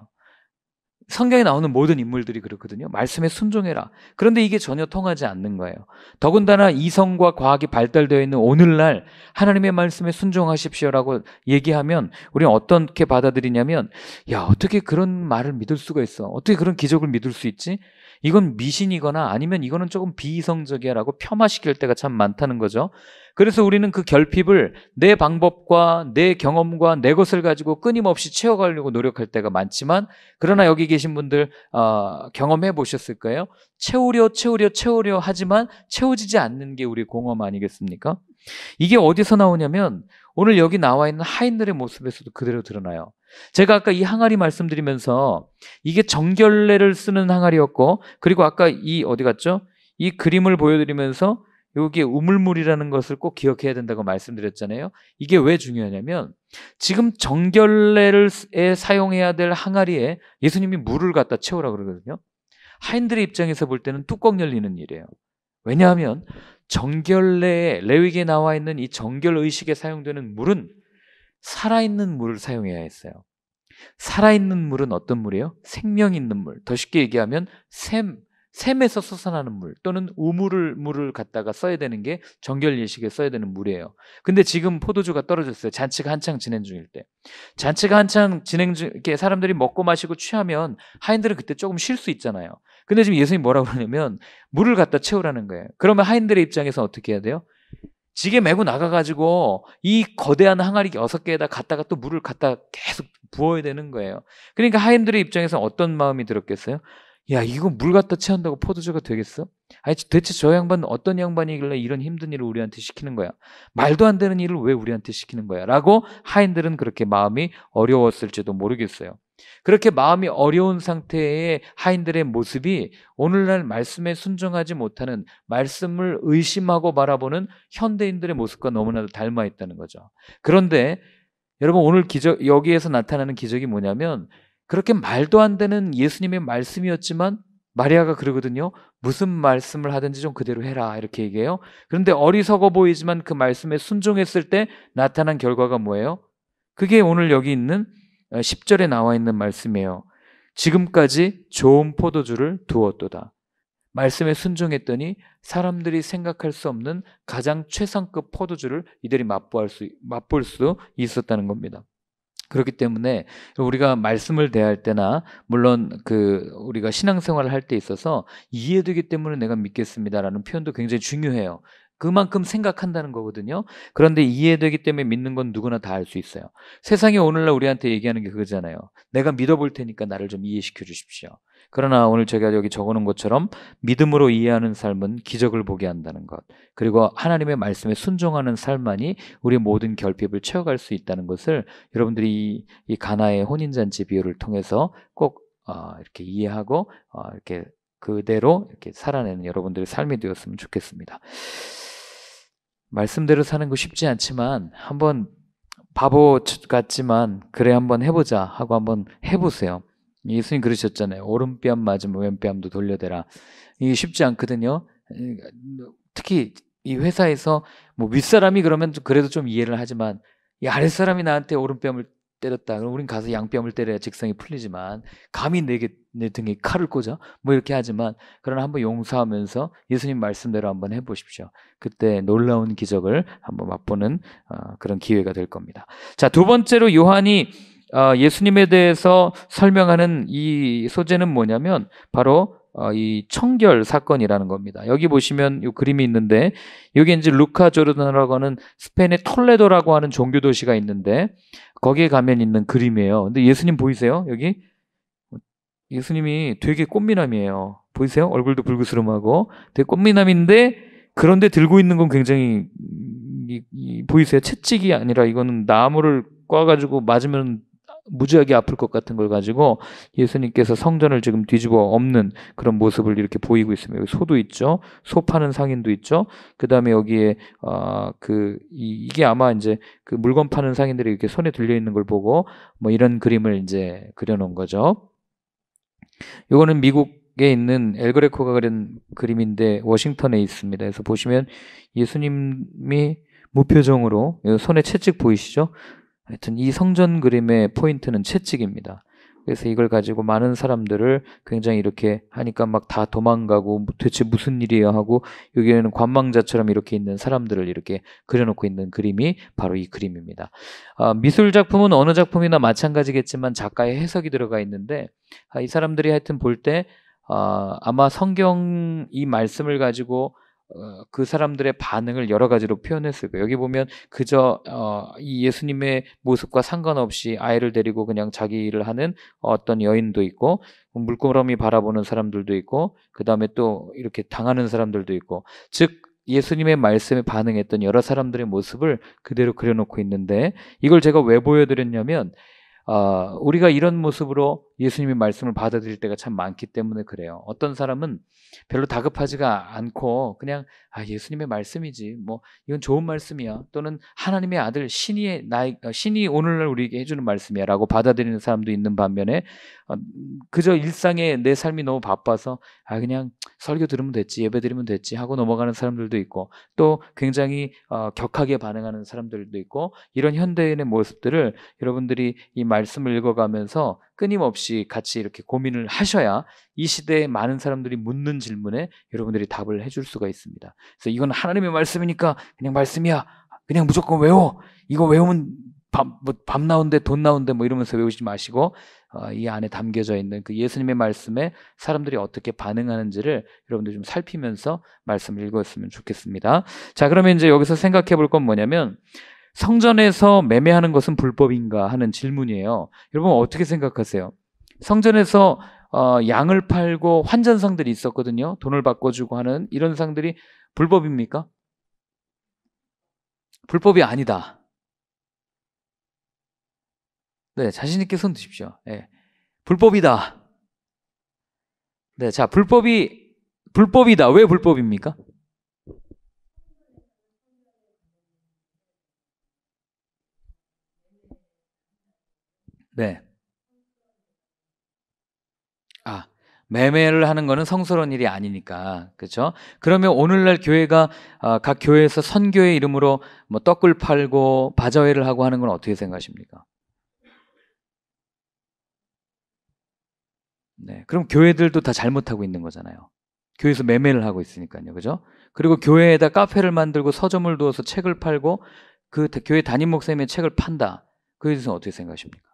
성경에 나오는 모든 인물들이 그렇거든요. 말씀에 순종해라. 그런데 이게 전혀 통하지 않는 거예요. 더군다나 이성과 과학이 발달되어 있는 오늘날 하나님의 말씀에 순종하십시오라고 얘기하면 우리는 어떻게 받아들이냐면, 야, 어떻게 그런 말을 믿을 수가 있어? 어떻게 그런 기적을 믿을 수 있지? 이건 미신이거나 아니면 이거는 조금 비이성적이야 라고 폄하시킬 때가 참 많다는 거죠. 그래서 우리는 그 결핍을 내 방법과 내 경험과 내 것을 가지고 끊임없이 채워가려고 노력할 때가 많지만, 그러나 여기 계신 분들 경험해 보셨을까요? 채우려 하지만 채워지지 않는 게 우리의 공허함 아니겠습니까? 이게 어디서 나오냐면 오늘 여기 나와 있는 하인들의 모습에서도 그대로 드러나요. 제가 아까 이 항아리 말씀드리면서 이게 정결례를 쓰는 항아리였고, 그리고 아까 이 어디 갔죠? 이 그림을 보여드리면서 여기에 우물물이라는 것을 꼭 기억해야 된다고 말씀드렸잖아요. 이게 왜 중요하냐면 지금 정결례에 사용해야 될 항아리에 예수님이 물을 갖다 채우라 그러거든요. 하인들의 입장에서 볼 때는 뚜껑 열리는 일이에요. 왜냐하면 정결례에, 레위기에 나와 있는 이 정결의식에 사용되는 물은 살아있는 물을 사용해야 했어요. 살아있는 물은 어떤 물이에요? 생명 있는 물. 더 쉽게 얘기하면 샘에서 솟아나는 물 또는 물을 갖다가 써야 되는 게 정결 예식에 써야 되는 물이에요. 근데 지금 포도주가 떨어졌어요. 잔치가 한창 진행 중일 때. 잔치가 한창 진행 중, 이렇게 사람들이 먹고 마시고 취하면 하인들은 그때 조금 쉴 수 있잖아요. 근데 지금 예수님이 뭐라고 그러냐면 물을 갖다 채우라는 거예요. 그러면 하인들의 입장에서 어떻게 해야 돼요? 지게 메고 나가가지고 이 거대한 항아리 6개에다 갖다가 또 물을 갖다 계속 부어야 되는 거예요. 그러니까 하인들의 입장에서 어떤 마음이 들었겠어요? 야, 이거 물 갖다 채운다고 포도주가 되겠어? 아니, 대체 저 양반은 어떤 양반이길래 이런 힘든 일을 우리한테 시키는 거야? 말도 안 되는 일을 왜 우리한테 시키는 거야? 라고 하인들은 그렇게 마음이 어려웠을지도 모르겠어요. 그렇게 마음이 어려운 상태의 하인들의 모습이 오늘날 말씀에 순종하지 못하는, 말씀을 의심하고 바라보는 현대인들의 모습과 너무나도 닮아 있다는 거죠. 그런데 여러분, 오늘 여기에서 나타나는 기적이 뭐냐면 그렇게 말도 안 되는 예수님의 말씀이었지만 마리아가 그러거든요. 무슨 말씀을 하든지 좀 그대로 해라 이렇게 얘기해요. 그런데 어리석어 보이지만 그 말씀에 순종했을 때 나타난 결과가 뭐예요? 그게 오늘 여기 있는 10절에 나와 있는 말씀이에요. 지금까지 좋은 포도주를 두었도다. 말씀에 순종했더니 사람들이 생각할 수 없는 가장 최상급 포도주를 이들이 맛볼 수 있었다는 겁니다. 그렇기 때문에 우리가 말씀을 대할 때나 물론 우리가 신앙생활을 할 때 있어서 이해되기 때문에 내가 믿겠습니다라는 표현도 굉장히 중요해요. 그만큼 생각한다는 거거든요. 그런데 이해되기 때문에 믿는 건 누구나 다 알 수 있어요. 세상이 오늘날 우리한테 얘기하는 게 그거잖아요. 내가 믿어볼 테니까 나를 좀 이해시켜 주십시오. 그러나 오늘 제가 여기 적어놓은 것처럼 믿음으로 이해하는 삶은 기적을 보게 한다는 것, 그리고 하나님의 말씀에 순종하는 삶만이 우리의 모든 결핍을 채워갈 수 있다는 것을 여러분들이 이 가나의 혼인잔치 비유를 통해서 꼭 이렇게 이해하고 이렇게 그대로 이렇게 살아내는 여러분들의 삶이 되었으면 좋겠습니다. 말씀대로 사는 거 쉽지 않지만 한번 바보 같지만 그래 한번 해보자 하고 한번 해보세요. 예수님 그러셨잖아요. 오른뺨 맞으면 왼뺨도 돌려대라. 이게 쉽지 않거든요. 특히 이 회사에서 뭐 윗사람이 그러면 그래도 좀 이해를 하지만 이 아랫사람이 나한테 오른뺨을 때렸다. 그럼 우린 가서 양뺨을 때려야 직성이 풀리지만 감히 내 등에 칼을 꽂아? 뭐 이렇게 하지만 그러나 한번 용서하면서 예수님 말씀대로 한번 해보십시오. 그때 놀라운 기적을 한번 맛보는 그런 기회가 될 겁니다. 자, 두 번째로 요한이 예수님에 대해서 설명하는 이 소재는 뭐냐면 바로 이 청결 사건이라는 겁니다. 여기 보시면 이 그림이 있는데 여기 이제 루카 조르다노라고 하는 스페인의 톨레도라고 하는 종교 도시가 있는데 거기에 가면 있는 그림이에요. 근데 예수님 보이세요? 여기 예수님이 되게 꽃미남이에요. 보이세요? 얼굴도 불그스름하고 되게 꽃미남인데 그런데 들고 있는 건 굉장히 보이세요? 채찍이 아니라 이거는 나무를 꽈가지고 맞으면 무지하게 아플 것 같은 걸 가지고 예수님께서 성전을 지금 뒤집어 엎는 그런 모습을 이렇게 보이고 있습니다. 여기 소도 있죠. 소 파는 상인도 있죠. 그 다음에 여기에 이게 아마 이제 그 물건 파는 상인들이 이렇게 손에 들려 있는 걸 보고 뭐 이런 그림을 이제 그려놓은 거죠. 이거는 미국에 있는 엘그레코가 그린 그림인데 워싱턴에 있습니다. 그래서 보시면 예수님이 무표정으로 손에 채찍 보이시죠? 하여튼 이 성전 그림의 포인트는 채찍입니다. 그래서 이걸 가지고 많은 사람들을 굉장히 이렇게 하니까 막 다 도망가고 대체 무슨 일이야 하고 여기에는 관망자처럼 이렇게 있는 사람들을 이렇게 그려놓고 있는 그림이 바로 이 그림입니다. 미술 작품은 어느 작품이나 마찬가지겠지만 작가의 해석이 들어가 있는데 이 사람들이 하여튼 볼 때 아마 성경 이 말씀을 가지고 그 사람들의 반응을 여러 가지로 표현했을 거예요. 여기 보면 그저 이 예수님의 모습과 상관없이 아이를 데리고 그냥 자기 일을 하는 어떤 여인도 있고 물끄러미 바라보는 사람들도 있고 그 다음에 또 이렇게 당하는 사람들도 있고 즉 예수님의 말씀에 반응했던 여러 사람들의 모습을 그대로 그려놓고 있는데 이걸 제가 왜 보여드렸냐면 우리가 이런 모습으로 예수님의 말씀을 받아들일 때가 참 많기 때문에 그래요. 어떤 사람은 별로 다급하지가 않고 그냥 예수님의 말씀이지 뭐 이건 좋은 말씀이야 또는 하나님의 아들 신이 오늘날 우리에게 해주는 말씀이야 라고 받아들이는 사람도 있는 반면에 그저 일상에 내 삶이 너무 바빠서 그냥 설교 들으면 됐지 예배 드리면 됐지 하고 넘어가는 사람들도 있고 또 굉장히 격하게 반응하는 사람들도 있고 이런 현대인의 모습들을 여러분들이 이 말씀을 읽어가면서 끊임없이 같이 이렇게 고민을 하셔야 이 시대에 많은 사람들이 묻는 질문에 여러분들이 답을 해줄 수가 있습니다. 그래서 이건 하나님의 말씀이니까 그냥 말씀이야. 그냥 무조건 외워. 이거 외우면 밥 나온대 돈 나온대 뭐 이러면서 외우지 마시고 이 안에 담겨져 있는 그 예수님의 말씀에 사람들이 어떻게 반응하는지를 여러분들 좀 살피면서 말씀을 읽었으면 좋겠습니다. 자, 그러면 이제 여기서 생각해 볼 건 뭐냐면 성전에서 매매하는 것은 불법인가 하는 질문이에요. 여러분 어떻게 생각하세요? 성전에서 양을 팔고 환전상들이 있었거든요. 돈을 바꿔주고 하는 이런 상들이 불법입니까? 불법이 아니다. 네, 자신 있게 손 드십시오. 네, 불법이다. 네, 자, 불법이다. 왜 불법입니까? 네. 매매를 하는 거는 성스러운 일이 아니니까. 그렇죠? 그러면 오늘날 교회가 각 교회에서 선교의 이름으로 뭐 떡을 팔고 바자회를 하고 하는 건 어떻게 생각하십니까? 네. 그럼 교회들도 다 잘못하고 있는 거잖아요. 교회에서 매매를 하고 있으니까요. 그죠? 그리고 교회에다 카페를 만들고 서점을 두어서 책을 팔고 그 교회 담임 목사님의 책을 판다. 그에 대해서는 어떻게 생각하십니까?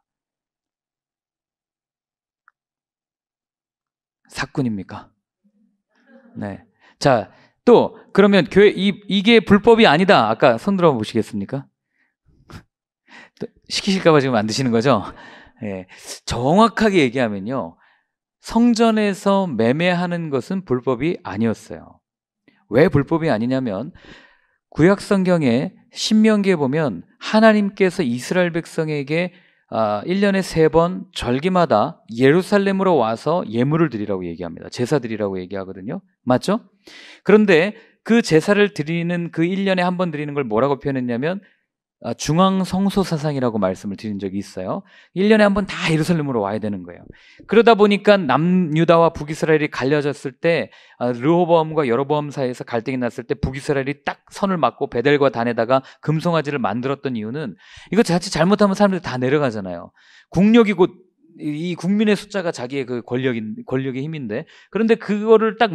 사건입니까? 네. 자, 또 그러면 교회 이게 불법이 아니다. 아까 손 들어 보시겠습니까? 시키실까봐 지금 안 드시는 거죠? 네. 정확하게 얘기하면요. 성전에서 매매하는 것은 불법이 아니었어요. 왜 불법이 아니냐면 구약 성경에 신명기에 보면 하나님께서 이스라엘 백성에게 1년에 3번 절기마다 예루살렘으로 와서 예물을 드리라고 얘기합니다. 제사 드리라고 얘기하거든요. 맞죠? 그런데 그 제사를 드리는 그 1년에 한 번 드리는 걸 뭐라고 표현했냐면 중앙성소사상이라고 말씀을 드린 적이 있어요. 1년에 한 번 다 예루살렘으로 와야 되는 거예요. 그러다 보니까 남유다와 북이스라엘이 갈려졌을 때 르호보암과 여로보암 사이에서 갈등이 났을 때 북이스라엘이 딱 선을 맞고 베델과 단에다가 금송아지를 만들었던 이유는 이거 자칫 잘못하면 사람들이 다 내려가잖아요. 국력이 곧 이 국민의 숫자가 자기의 그 권력의 힘인데, 그런데 그거를 딱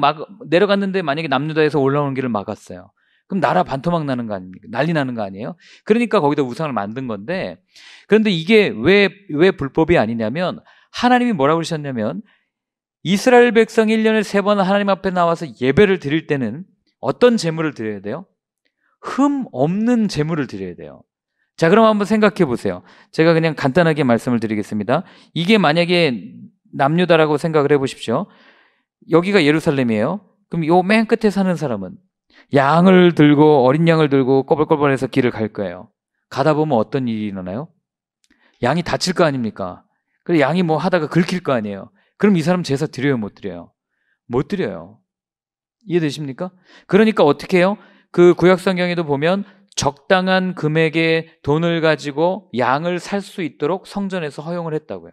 내려갔는데 만약에 남유다에서 올라오는 길을 막았어요. 그럼 나라 반토막 나는 거 아닙니까? 난리 나는 거 아니에요? 그러니까 거기다 우상을 만든 건데, 그런데 이게 왜 불법이 아니냐면, 하나님이 뭐라고 그러셨냐면, 이스라엘 백성 1년에 3번 하나님 앞에 나와서 예배를 드릴 때는 어떤 제물을 드려야 돼요? 흠 없는 제물을 드려야 돼요. 자, 그럼 한번 생각해 보세요. 제가 그냥 간단하게 말씀을 드리겠습니다. 이게 만약에 남유다라고 생각을 해 보십시오. 여기가 예루살렘이에요. 그럼 요 맨 끝에 사는 사람은 양을 들고, 어린 양을 들고 꺼벌꺼벌해서 길을 갈 거예요. 가다 보면 어떤 일이 일어나요? 양이 다칠 거 아닙니까? 그리고 양이 뭐 하다가 긁힐 거 아니에요. 그럼 이 사람 제사 드려요, 못 드려요? 못 드려요. 이해되십니까? 그러니까 어떻게 해요? 그 구약 성경에도 보면 적당한 금액의 돈을 가지고 양을 살 수 있도록 성전에서 허용을 했다고요.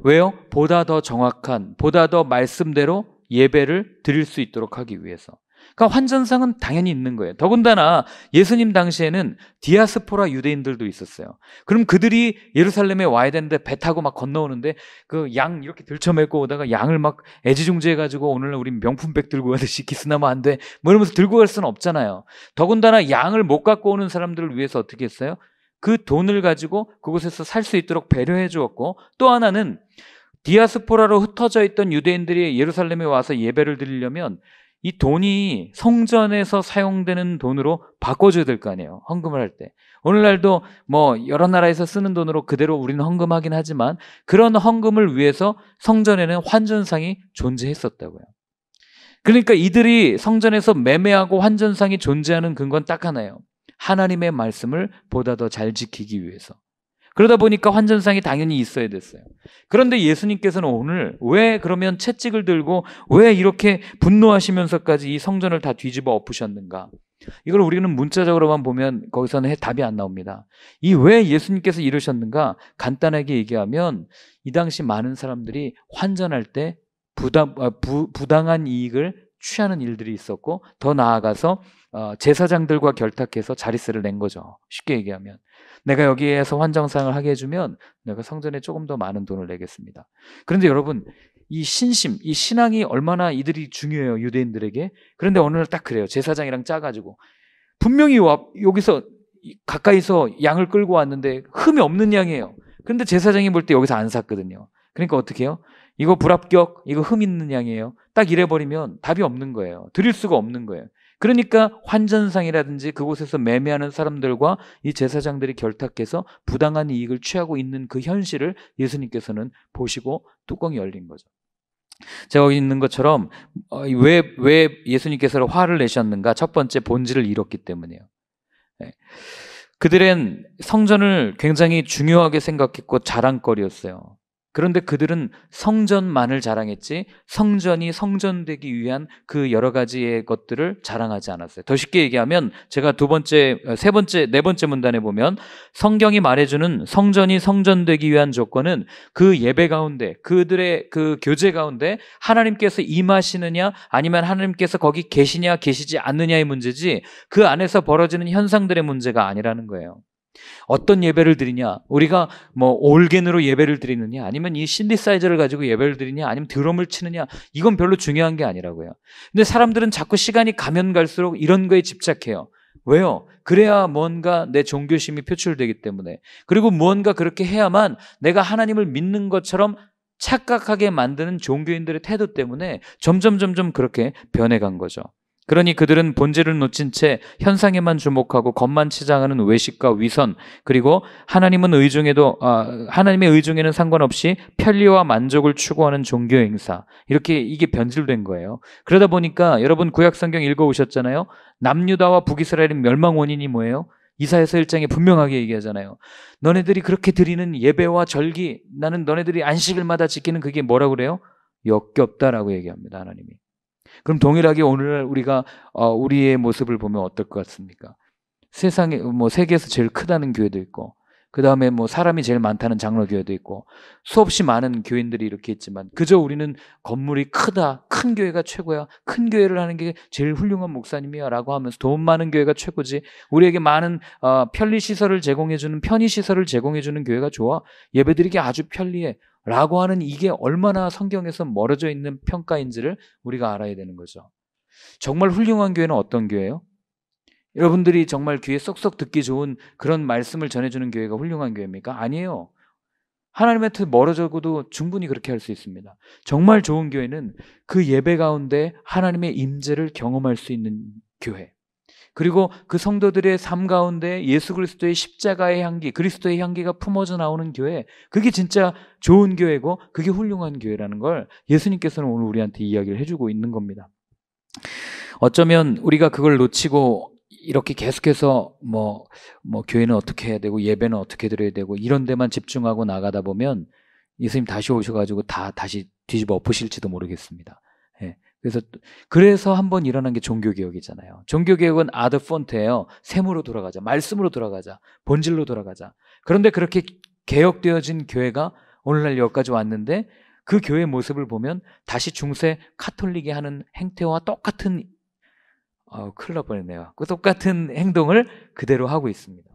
왜요? 보다 더 정확한, 보다 더 말씀대로 예배를 드릴 수 있도록 하기 위해서. 그러니까 환전상은 당연히 있는 거예요. 더군다나 예수님 당시에는 디아스포라 유대인들도 있었어요. 그럼 그들이 예루살렘에 와야 되는데 배 타고 막 건너오는데 그 양 이렇게 들쳐메고 오다가 양을 막 애지중지해가지고 오늘날 우린 명품백 들고 가듯이 기스나면 안 돼, 뭐 이러면서 들고 갈 수는 없잖아요. 더군다나 양을 못 갖고 오는 사람들을 위해서 어떻게 했어요? 그 돈을 가지고 그곳에서 살 수 있도록 배려해 주었고, 또 하나는 디아스포라로 흩어져 있던 유대인들이 예루살렘에 와서 예배를 드리려면 이 돈이 성전에서 사용되는 돈으로 바꿔줘야 될 거 아니에요. 헌금을 할 때. 오늘날도 뭐 여러 나라에서 쓰는 돈으로 그대로 우리는 헌금하긴 하지만 그런 헌금을 위해서 성전에는 환전상이 존재했었다고요. 그러니까 이들이 성전에서 매매하고 환전상이 존재하는 근거는 딱 하나예요. 하나님의 말씀을 보다 더 잘 지키기 위해서. 그러다 보니까 환전상이 당연히 있어야 됐어요. 그런데 예수님께서는 오늘 왜 그러면 채찍을 들고 왜 이렇게 분노하시면서까지 이 성전을 다 뒤집어 엎으셨는가? 이걸 우리는 문자적으로만 보면 거기서는 답이 안 나옵니다. 이 왜 예수님께서 이러셨는가? 간단하게 얘기하면 이 당시 많은 사람들이 환전할 때 부당한 이익을 취하는 일들이 있었고, 더 나아가서 제사장들과 결탁해서 자릿세를 낸 거죠. 쉽게 얘기하면 내가 여기에서 환정상을 하게 해주면 내가 성전에 조금 더 많은 돈을 내겠습니다. 그런데 여러분, 이 신심, 이 신앙이 얼마나 이들이 중요해요, 유대인들에게. 그런데 오늘 딱 그래요. 제사장이랑 짜가지고 분명히 여기서 가까이서 양을 끌고 왔는데 흠이 없는 양이에요. 그런데 제사장이 볼 때 여기서 안 샀거든요. 그러니까 어떻게 해요? 이거 불합격, 이거 흠 있는 양이에요. 딱 이래버리면 답이 없는 거예요. 드릴 수가 없는 거예요. 그러니까 환전상이라든지 그곳에서 매매하는 사람들과 이 제사장들이 결탁해서 부당한 이익을 취하고 있는 그 현실을 예수님께서는 보시고 뚜껑이 열린 거죠. 제가 여기 있는 것처럼 왜 예수님께서 화를 내셨는가? 첫 번째, 본질을 잃었기 때문이에요. 그들은 성전을 굉장히 중요하게 생각했고 자랑거리였어요. 그런데 그들은 성전만을 자랑했지 성전이 성전되기 위한 그 여러 가지의 것들을 자랑하지 않았어요. 더 쉽게 얘기하면 제가 네 번째 문단에 보면 성경이 말해주는 성전이 성전되기 위한 조건은 그 예배 가운데, 그들의 그 교제 가운데 하나님께서 임하시느냐 아니면 하나님께서 거기 계시냐 계시지 않느냐의 문제지 그 안에서 벌어지는 현상들의 문제가 아니라는 거예요. 어떤 예배를 드리냐, 우리가 뭐 올겐으로 예배를 드리느냐 아니면 이 신디사이저를 가지고 예배를 드리냐 아니면 드럼을 치느냐, 이건 별로 중요한 게 아니라고요. 근데 사람들은 자꾸 시간이 가면 갈수록 이런 거에 집착해요. 왜요? 그래야 뭔가 내 종교심이 표출되기 때문에, 그리고 무언가 그렇게 해야만 내가 하나님을 믿는 것처럼 착각하게 만드는 종교인들의 태도 때문에 점점 그렇게 변해간 거죠. 그러니 그들은 본질을 놓친 채 현상에만 주목하고 겉만 치장하는 외식과 위선, 그리고 하나님의 의중에는 상관없이 편리와 만족을 추구하는 종교 행사, 이렇게 이게 변질된 거예요. 그러다 보니까 여러분 구약 성경 읽어오셨잖아요. 남유다와 북이스라엘의 멸망 원인이 뭐예요? 이사야서 1장에 분명하게 얘기하잖아요. 너네들이 그렇게 드리는 예배와 절기, 나는 너네들이 안식일마다 지키는 그게 뭐라고 그래요? 역겹다라고 얘기합니다, 하나님이. 그럼 동일하게 오늘날 우리가 우리의 모습을 보면 어떨 것 같습니까? 세상에 세계에서 제일 크다는 교회도 있고, 그 다음에 사람이 제일 많다는 장로교회도 있고, 수없이 많은 교인들이 이렇게 있지만 그저 우리는 건물이 크다, 큰 교회가 최고야, 큰 교회를 하는 게 제일 훌륭한 목사님이야 라고 하면서 돈 많은 교회가 최고지, 우리에게 많은 편리시설을 제공해주는, 편의시설을 제공해주는 교회가 좋아, 예배드리기 아주 편리해 라고 하는, 이게 얼마나 성경에서 멀어져 있는 평가인지를 우리가 알아야 되는 거죠. 정말 훌륭한 교회는 어떤 교회예요? 여러분들이 정말 귀에 쏙쏙 듣기 좋은 그런 말씀을 전해주는 교회가 훌륭한 교회입니까? 아니에요. 하나님한테 멀어져도 충분히 그렇게 할 수 있습니다. 정말 좋은 교회는 그 예배 가운데 하나님의 임재를 경험할 수 있는 교회, 그리고 그 성도들의 삶 가운데 예수 그리스도의 십자가의 향기, 그리스도의 향기가 품어져 나오는 교회, 그게 진짜 좋은 교회고 그게 훌륭한 교회라는 걸 예수님께서는 오늘 우리한테 이야기를 해주고 있는 겁니다. 어쩌면 우리가 그걸 놓치고 이렇게 계속해서 교회는 어떻게 해야 되고 예배는 어떻게 드려야 되고 이런 데만 집중하고 나가다 보면 예수님 다시 오셔가지고 다시 뒤집어 엎으실지도 모르겠습니다. 예. 그래서 한번 일어난 게 종교개혁이잖아요. 종교개혁은 아드 폰트예요. 셈으로 돌아가자, 말씀으로 돌아가자, 본질로 돌아가자. 그런데 그렇게 개혁되어진 교회가 오늘날 여기까지 왔는데, 그 교회의 모습을 보면 다시 중세 카톨릭이 하는 행태와 똑같은, 큰일 날 뻔했네요. 그 똑같은 행동을 그대로 하고 있습니다.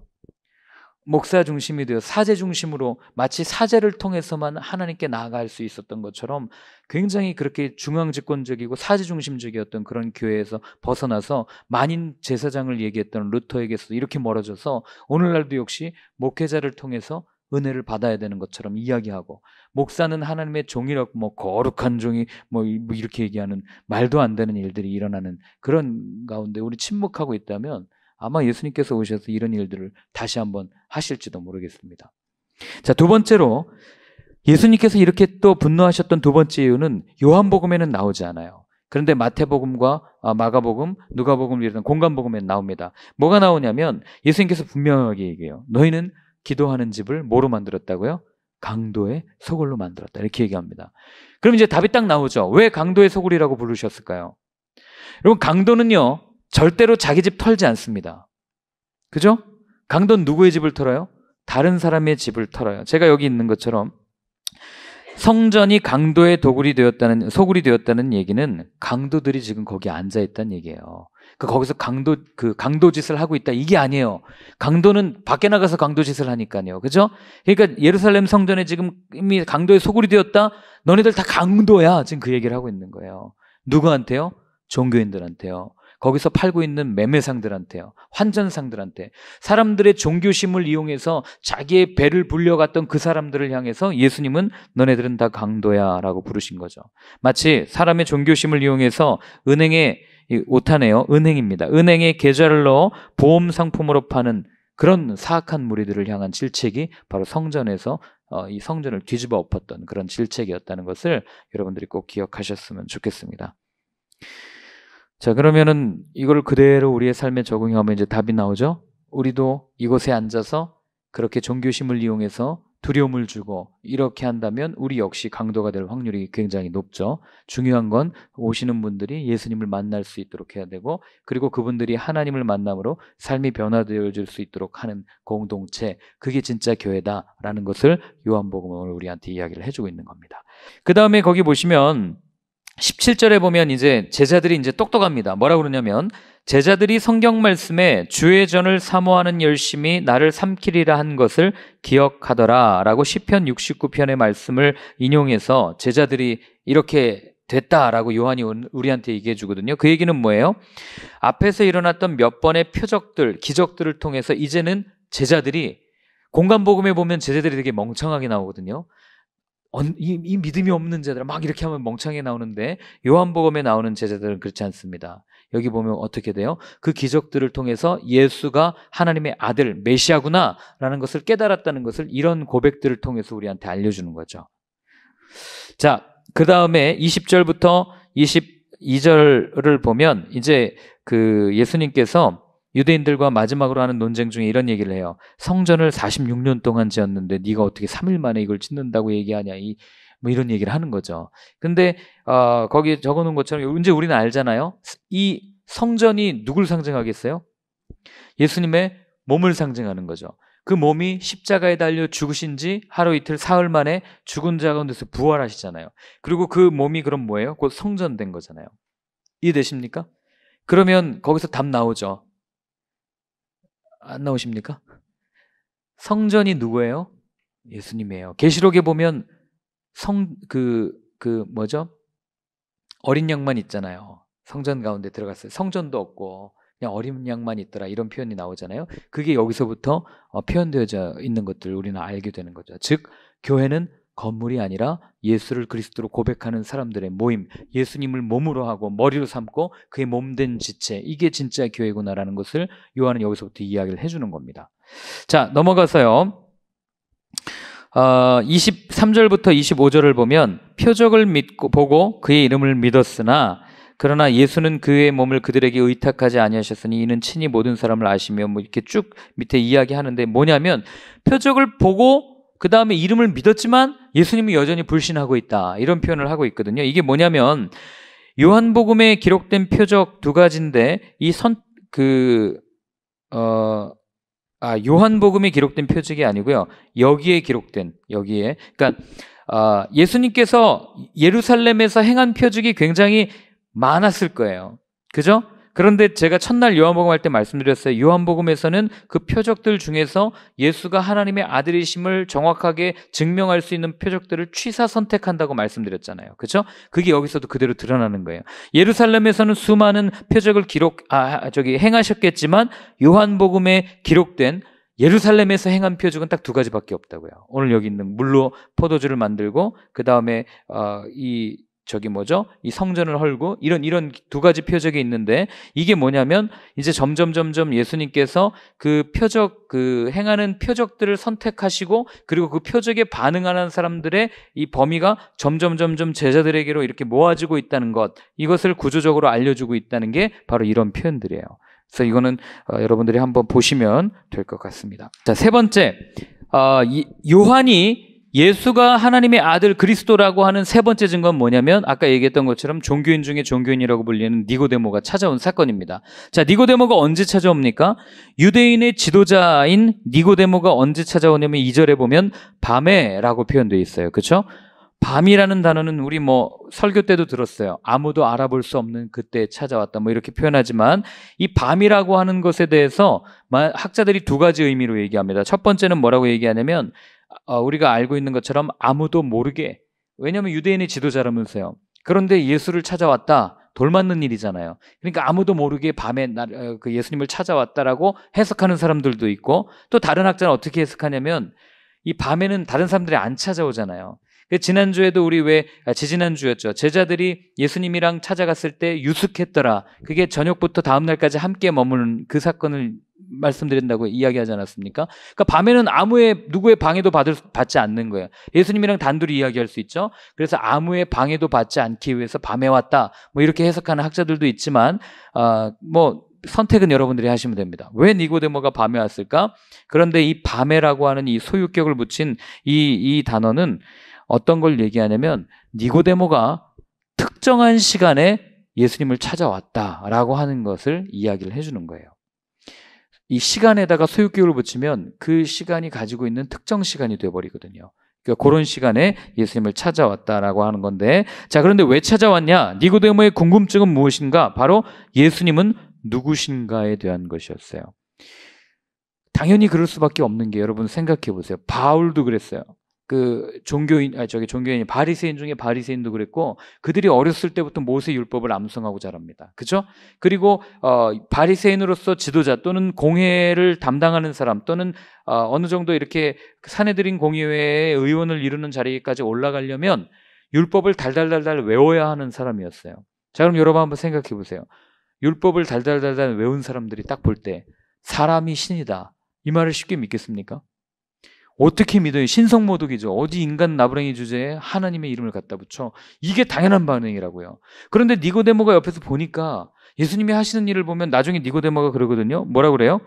목사 중심이 되어 사제 중심으로, 마치 사제를 통해서만 하나님께 나아갈 수 있었던 것처럼 굉장히 그렇게 중앙집권적이고 사제 중심적이었던 그런 교회에서 벗어나서 만인 제사장을 얘기했던 루터에게서 이렇게 멀어져서 오늘날도 역시 목회자를 통해서 은혜를 받아야 되는 것처럼 이야기하고, 목사는 하나님의 종이라고 거룩한 종이 이렇게 얘기하는 말도 안 되는 일들이 일어나는 그런 가운데 우리 침묵하고 있다면 아마 예수님께서 오셔서 이런 일들을 다시 한번 하실지도 모르겠습니다. 자, 두 번째로 예수님께서 이렇게 또 분노하셨던 두 번째 이유는 요한복음에는 나오지 않아요. 그런데 마태복음과 마가복음, 누가복음 이런 공관복음에 나옵니다. 뭐가 나오냐면 예수님께서 분명하게 얘기해요. 너희는 기도하는 집을 뭐로 만들었다고요? 강도의 소굴로 만들었다, 이렇게 얘기합니다. 그럼 이제 답이 딱 나오죠. 왜 강도의 소굴이라고 부르셨을까요? 여러분, 강도는요 절대로 자기 집 털지 않습니다. 그죠? 강도는 누구의 집을 털어요? 다른 사람의 집을 털어요. 제가 여기 있는 것처럼 성전이 강도의 소굴이 되었다는 얘기는 강도들이 지금 거기 앉아 있다는 얘기예요. 거기서 강도 짓을 하고 있다, 이게 아니에요. 강도는 밖에 나가서 강도 짓을 하니까요. 그죠? 그러니까 예루살렘 성전에 지금 이미 강도의 소굴이 되었다, 너네들 다 강도야, 지금 그 얘기를 하고 있는 거예요. 누구한테요? 종교인들한테요. 거기서 팔고 있는 매매상들한테요. 환전상들한테. 사람들의 종교심을 이용해서 자기의 배를 불려갔던 그 사람들을 향해서 예수님은 너네들은 다 강도야 라고 부르신 거죠. 마치 사람의 종교심을 이용해서 은행에 오타네요. 은행입니다. 은행에 계좌를 넣어 보험 상품으로 파는 그런 사악한 무리들을 향한 질책이 바로 성전에서 이 성전을 뒤집어 엎었던 그런 질책이었다는 것을 여러분들이 꼭 기억하셨으면 좋겠습니다. 자, 그러면은 이걸 그대로 우리의 삶에 적용하면 이제 답이 나오죠. 우리도 이곳에 앉아서 그렇게 종교심을 이용해서 두려움을 주고 이렇게 한다면 우리 역시 강도가 될 확률이 굉장히 높죠. 중요한 건 오시는 분들이 예수님을 만날 수 있도록 해야 되고, 그리고 그분들이 하나님을 만남으로 삶이 변화되어질 수 있도록 하는 공동체, 그게 진짜 교회다라는 것을 요한복음은 우리한테 이야기를 해주고 있는 겁니다. 그 다음에 거기 보시면 17절에 보면 이제 제자들이 이제 똑똑합니다. 뭐라고 그러냐면, 제자들이 성경 말씀에 주의 전을 사모하는 열심이 나를 삼키리라 한 것을 기억하더라 라고 시편 69편의 말씀을 인용해서 제자들이 이렇게 됐다라고 요한이 우리한테 얘기해 주거든요. 그 얘기는 뭐예요? 앞에서 일어났던 몇 번의 표적들, 기적들을 통해서 이제는 제자들이, 공관복음에 보면 제자들이 되게 멍청하게 나오거든요. 이 믿음이 없는 제자들 막 이렇게 하면 멍청하게 나오는데, 요한복음에 나오는 제자들은 그렇지 않습니다. 여기 보면 어떻게 돼요? 그 기적들을 통해서 예수가 하나님의 아들 메시아구나 라는 것을 깨달았다는 것을 이런 고백들을 통해서 우리한테 알려주는 거죠. 자, 그 다음에 20절부터 22절을 보면 이제 그 예수님께서 유대인들과 마지막으로 하는 논쟁 중에 이런 얘기를 해요. 성전을 46년 동안 지었는데 네가 어떻게 3일 만에 이걸 짓는다고 얘기하냐. 뭐 이런 얘기를 하는 거죠. 근데 거기에 적어놓은 것처럼 이제 우리는 알잖아요. 이 성전이 누굴 상징하겠어요? 예수님의 몸을 상징하는 거죠. 그 몸이 십자가에 달려 죽으신 지 하루 이틀 사흘 만에 죽은 자 가운데서 부활하시잖아요. 그리고 그 몸이 그럼 뭐예요? 곧 성전된 거잖아요. 이해되십니까? 그러면 거기서 답 나오죠. 안 나오십니까? 성전이 누구예요? 예수님이에요. 계시록에 보면 뭐죠? 어린 양만 있잖아요. 성전 가운데 들어갔어요. 성전도 없고 그냥 어린 양만 있더라 이런 표현이 나오잖아요. 그게 여기서부터 표현되어져 있는 것들 우리는 알게 되는 거죠. 즉 교회는 건물이 아니라 예수를 그리스도로 고백하는 사람들의 모임, 예수님을 몸으로 하고 머리로 삼고 그의 몸된 지체, 이게 진짜 교회구나라는 것을 요한은 여기서부터 이야기를 해주는 겁니다. 자, 넘어가서요. 23절부터 25절을 보면 표적을 보고 그의 이름을 믿었으나 그러나 예수는 그의 몸을 그들에게 의탁하지 아니하셨으니 이는 친히 모든 사람을 아시며 뭐 이렇게 쭉 밑에 이야기하는데 뭐냐면 표적을 보고 그 다음에 이름을 믿었지만 예수님이 여전히 불신하고 있다 이런 표현을 하고 있거든요. 이게 뭐냐면 요한복음에 기록된 표적 두 가지인데 요한복음에 기록된 표적이 아니고요. 여기에 그러니까 예수님께서 예루살렘에서 행한 표적이 굉장히 많았을 거예요. 그죠? 그런데 제가 첫날 요한복음 할 때 말씀드렸어요. 요한복음에서는 그 표적들 중에서 예수가 하나님의 아들이심을 정확하게 증명할 수 있는 표적들을 취사 선택한다고 말씀드렸잖아요. 그죠? 그게 여기서도 그대로 드러나는 거예요. 예루살렘에서는 수많은 표적을 행하셨겠지만 요한복음에 기록된 예루살렘에서 행한 표적은 딱 두 가지밖에 없다고요. 오늘 여기 있는 물로 포도주를 만들고 그 다음에 이 성전을 헐고 이런 두 가지 표적이 있는데 이게 뭐냐면 이제 점점 예수님께서 행하는 표적들을 선택하시고 그리고 그 표적에 반응하는 사람들의 이 범위가 점점 제자들에게로 이렇게 모아지고 있다는 것, 이것을 구조적으로 알려주고 있다는 게 바로 이런 표현들이에요. 그래서 이거는 여러분들이 한번 보시면 될 것 같습니다. 자, 세 번째, 요한이 예수가 하나님의 아들 그리스도라고 하는 세 번째 증거는 뭐냐면 아까 얘기했던 것처럼 종교인 중에 종교인이라고 불리는 니고데모가 찾아온 사건입니다. 자, 니고데모가 언제 찾아옵니까? 유대인의 지도자인 니고데모가 언제 찾아오냐면 2절에 보면 밤에라고 표현되어 있어요. 그렇죠? 밤이라는 단어는 우리 설교 때도 들었어요. 아무도 알아볼 수 없는 그때 찾아왔다 이렇게 표현하지만 이 밤이라고 하는 것에 대해서 학자들이 두 가지 의미로 얘기합니다. 첫 번째는 뭐라고 얘기하냐면 우리가 알고 있는 것처럼 아무도 모르게, 왜냐하면 유대인의 지도자라면서요. 그런데 예수를 찾아왔다, 돌맞는 일이잖아요. 그러니까 아무도 모르게 밤에 그 예수님을 찾아왔다라고 해석하는 사람들도 있고, 또 다른 학자는 어떻게 해석하냐면 이 밤에는 다른 사람들이 안 찾아오잖아요. 지난주에도 지지난주였죠. 제자들이 예수님이랑 찾아갔을 때 유숙했더라. 그게 저녁부터 다음 날까지 함께 머무는 그 사건을 말씀드린다고 이야기하지 않았습니까? 그러니까 밤에는 누구의 방해도 받지 않는 거예요. 예수님이랑 단둘이 이야기할 수 있죠. 그래서 아무의 방해도 받지 않기 위해서 밤에 왔다. 이렇게 해석하는 학자들도 있지만, 선택은 여러분들이 하시면 됩니다. 왜 니고데모가 밤에 왔을까? 그런데 이 밤에라고 하는 이 소유격을 붙인 이 단어는 어떤 걸 얘기하냐면 니고데모가 특정한 시간에 예수님을 찾아왔다라고 하는 것을 이야기를 해주는 거예요. 이 시간에다가 소유격을 붙이면 그 시간이 가지고 있는 특정 시간이 되어버리거든요. 그러니까 그런 시간에 예수님을 찾아왔다라고 하는 건데, 자, 그런데 왜 찾아왔냐? 니고데모의 궁금증은 무엇인가? 바로 예수님은 누구신가에 대한 것이었어요. 당연히 그럴 수밖에 없는 게, 여러분 생각해 보세요. 바울도 그랬어요. 종교인이 바리새인 중에 바리새인도 그랬고, 그들이 어렸을 때부터 모세 율법을 암송하고 자랍니다. 그죠? 그리고 바리새인으로서 지도자 또는 공회를 담당하는 사람 또는 어느 정도 이렇게 사내들인 공의회의 의원을 이루는 자리까지 올라가려면 율법을 달달달달 외워야 하는 사람이었어요. 자, 그럼 여러분 한번 생각해 보세요. 율법을 달달달달 외운 사람들이 딱 볼 때 사람이 신이다, 이 말을 쉽게 믿겠습니까? 어떻게 믿어요? 신성모독이죠. 어디 인간 나부랭이 주제에 하나님의 이름을 갖다 붙여. 이게 당연한 반응이라고요. 그런데 니고데모가 옆에서 보니까 예수님이 하시는 일을 보면 나중에 니고데모가 그러거든요. 뭐라 그래요?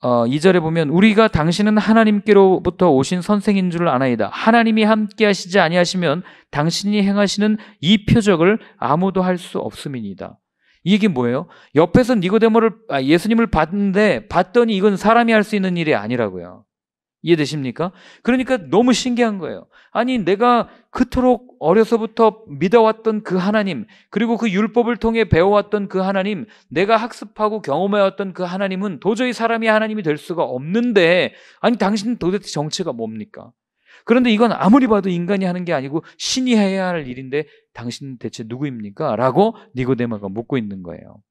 2절에 보면 우리가 당신은 하나님께로부터 오신 선생인 줄 아나이다. 하나님이 함께 하시지 아니하시면 당신이 행하시는 이 표적을 아무도 할 수 없음이니이다. 이게 뭐예요? 옆에서 예수님을 봤더니 이건 사람이 할 수 있는 일이 아니라고요. 이해되십니까? 그러니까 너무 신기한 거예요. 아니, 내가 그토록 어려서부터 믿어왔던 그 하나님, 그리고 그 율법을 통해 배워왔던 그 하나님, 내가 학습하고 경험해왔던 그 하나님은 도저히 사람이 하나님이 될 수가 없는데, 아니, 당신은 도대체 정체가 뭡니까? 그런데 이건 아무리 봐도 인간이 하는 게 아니고 신이 해야 할 일인데 당신은 대체 누구입니까? 라고 니고데모가 묻고 있는 거예요.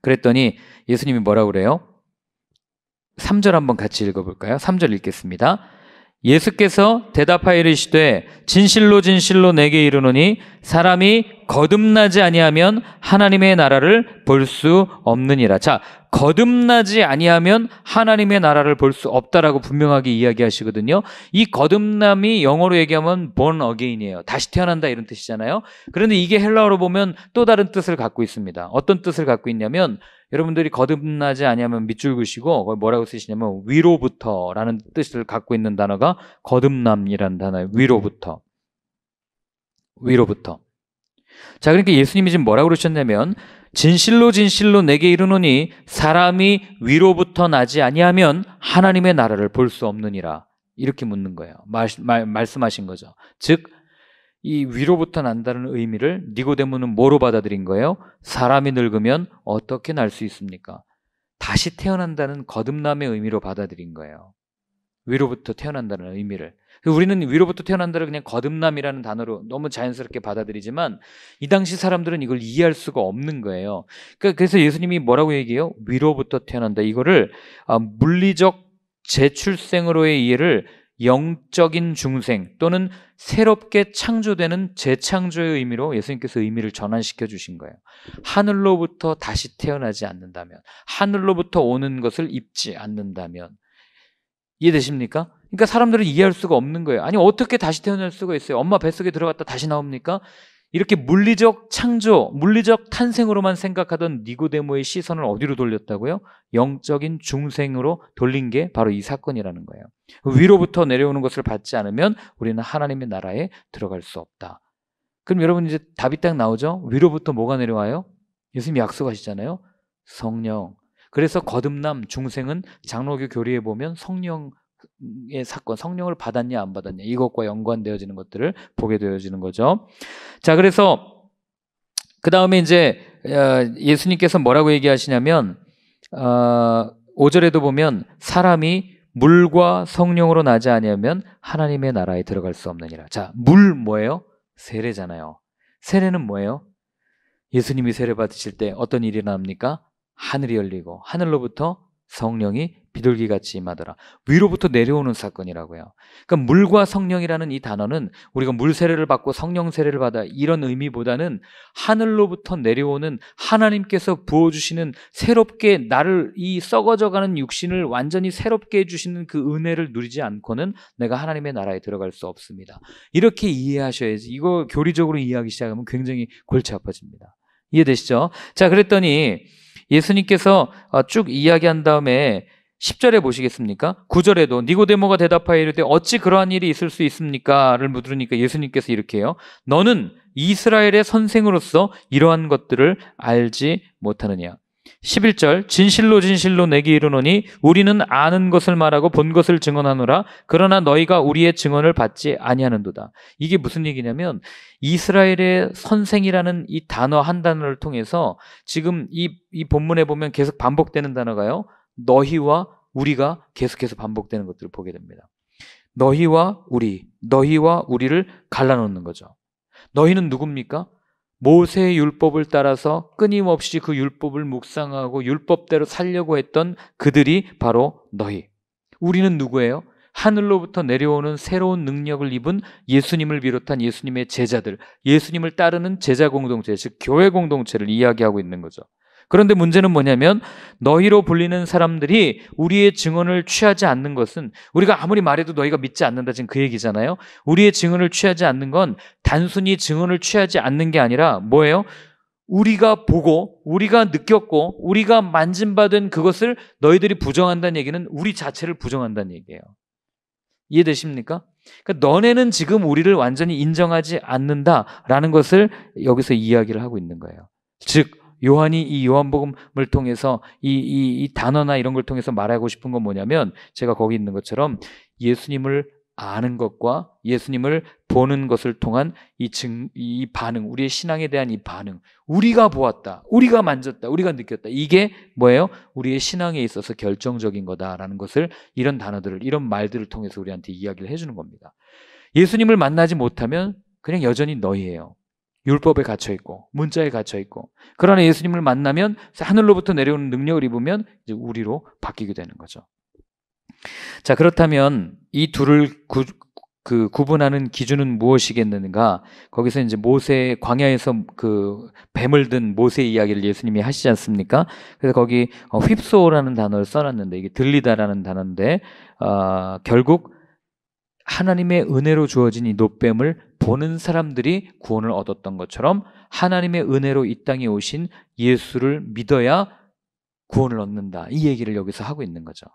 그랬더니 예수님이 뭐라고 그래요? 3절 한번 같이 읽어볼까요? 3절 읽겠습니다. 예수께서 대답하여 이르시되 진실로 진실로 내게 이르노니 사람이 거듭나지 아니하면 하나님의 나라를 볼 수 없느니라. 자, 거듭나지 아니하면 하나님의 나라를 볼 수 없다라고 분명하게 이야기하시거든요. 이 거듭남이 영어로 얘기하면 born again이에요. 다시 태어난다 이런 뜻이잖아요. 그런데 이게 헬라어로 보면 또 다른 뜻을 갖고 있습니다. 어떤 뜻을 갖고 있냐면 여러분들이 거듭나지 아니하면 밑줄 그시고 거기 뭐라고 쓰시냐면 위로부터라는 뜻을 갖고 있는 단어가 거듭남이라는 단어예요. 위로부터. 자, 그러니까 예수님이 지금 뭐라고 그러셨냐면 진실로 진실로 내게 이르노니 사람이 위로부터 나지 아니하면 하나님의 나라를 볼 수 없느니라. 이렇게 묻는 거예요. 말씀하신 거죠. 즉 이 위로부터 난다는 의미를 니고데모는 뭐로 받아들인 거예요? 사람이 늙으면 어떻게 날 수 있습니까? 다시 태어난다는 거듭남의 의미로 받아들인 거예요. 위로부터 태어난다는 의미를. 우리는 위로부터 태어난다를 그냥 거듭남이라는 단어로 너무 자연스럽게 받아들이지만 이 당시 사람들은 이걸 이해할 수가 없는 거예요. 그래서 예수님이 뭐라고 얘기해요? 위로부터 태어난다. 이거를 물리적 재출생으로의 이해를 영적인 중생 또는 새롭게 창조되는 재창조의 의미로 예수님께서 의미를 전환시켜 주신 거예요. 하늘로부터 다시 태어나지 않는다면, 하늘로부터 오는 것을 입지 않는다면. 이해되십니까? 그러니까 사람들은 이해할 수가 없는 거예요. 아니, 어떻게 다시 태어날 수가 있어요? 엄마 뱃속에 들어갔다 다시 나옵니까? 이렇게 물리적 창조, 물리적 탄생으로만 생각하던 니고데모의 시선을 어디로 돌렸다고요? 영적인 중생으로 돌린 게 바로 이 사건이라는 거예요. 위로부터 내려오는 것을 받지 않으면 우리는 하나님의 나라에 들어갈 수 없다. 그럼 여러분 이제 답이 딱 나오죠? 위로부터 뭐가 내려와요? 예수님이 약속하시잖아요. 성령. 그래서 거듭남, 중생은 장로교 교리에 보면 성령의 사건, 성령을 받았냐 안 받았냐 이것과 연관되어지는 것들을 보게 되어지는 거죠. 자, 그래서 그 다음에 이제 예수님께서 뭐라고 얘기하시냐면 5절에도 보면 사람이 물과 성령으로 나지 아니하면 하나님의 나라에 들어갈 수 없느니라. 자, 물 뭐예요? 세례잖아요. 세례는 뭐예요? 예수님이 세례 받으실 때 어떤 일이 일어납니까? 하늘이 열리고 하늘로부터 성령이 비둘기같이 임하더라. 위로부터 내려오는 사건이라고요. 그러니까 물과 성령이라는 이 단어는 우리가 물 세례를 받고 성령 세례를 받아 이런 의미보다는 하늘로부터 내려오는 하나님께서 부어주시는 새롭게 나를 이 썩어져가는 육신을 완전히 새롭게 해주시는 그 은혜를 누리지 않고는 내가 하나님의 나라에 들어갈 수 없습니다. 이렇게 이해하셔야지. 이거 교리적으로 이해하기 시작하면 굉장히 골치 아파집니다. 이해되시죠? 자, 그랬더니 예수님께서 쭉 이야기한 다음에 10절에 보시겠습니까? 9절에도 니고데모가 대답하여 이르되 어찌 그러한 일이 있을 수 있습니까?를 물으니까 예수님께서 이렇게 해요. 너는 이스라엘의 선생으로서 이러한 것들을 알지 못하느냐. 11절 진실로 진실로 내게 이르노니 우리는 아는 것을 말하고 본 것을 증언하노라. 그러나 너희가 우리의 증언을 받지 아니하는도다. 이게 무슨 얘기냐면 이스라엘의 선생이라는 이 단어 한 단어를 통해서 지금 이 본문에 보면 계속 반복되는 단어가요. 너희와 우리가 계속해서 반복되는 것들을 보게 됩니다. 너희와 우리를 갈라놓는 거죠. 너희는 누굽니까? 모세의 율법을 따라서 끊임없이 그 율법을 묵상하고 율법대로 살려고 했던 그들이 바로 너희. 우리는 누구예요? 하늘로부터 내려오는 새로운 능력을 입은 예수님을 비롯한 예수님의 제자들, 예수님을 따르는 제자 공동체, 즉 교회 공동체를 이야기하고 있는 거죠. 그런데 문제는 뭐냐면 너희로 불리는 사람들이 우리의 증언을 취하지 않는 것은 우리가 아무리 말해도 너희가 믿지 않는다 지금 그 얘기잖아요. 우리의 증언을 취하지 않는 건 단순히 증언을 취하지 않는 게 아니라 뭐예요? 우리가 보고 우리가 느꼈고 우리가 만진받은 그것을 너희들이 부정한다는 얘기는 우리 자체를 부정한다는 얘기예요. 이해되십니까? 그러니까 너네는 지금 우리를 완전히 인정하지 않는다라는 것을 여기서 이야기를 하고 있는 거예요. 즉 요한이 이 요한복음을 통해서 이 단어나 이런 걸 통해서 말하고 싶은 건 뭐냐면 제가 거기 있는 것처럼 예수님을 아는 것과 예수님을 보는 것을 통한 이 반응, 우리의 신앙에 대한 이 반응, 우리가 보았다, 우리가 만졌다, 우리가 느꼈다, 이게 뭐예요? 우리의 신앙에 있어서 결정적인 거다라는 것을 이런 단어들을, 이런 말들을 통해서 우리한테 이야기를 해주는 겁니다. 예수님을 만나지 못하면 그냥 여전히 너희예요. 율법에 갇혀있고 문자에 갇혀있고, 그러나 예수님을 만나면 하늘로부터 내려오는 능력을 입으면 이제 우리로 바뀌게 되는 거죠. 자, 그렇다면 이 둘을 구분하는 기준은 무엇이겠는가? 거기서 이제 모세 광야에서 그 뱀을 든 모세 이야기를 예수님이 하시지 않습니까? 그래서 거기 휩소라는 단어를 써놨는데 이게 들리다라는 단어인데 결국 하나님의 은혜로 주어진 이 놋뱀을 보는 사람들이 구원을 얻었던 것처럼 하나님의 은혜로 이 땅에 오신 예수를 믿어야 구원을 얻는다. 이 얘기를 여기서 하고 있는 거죠.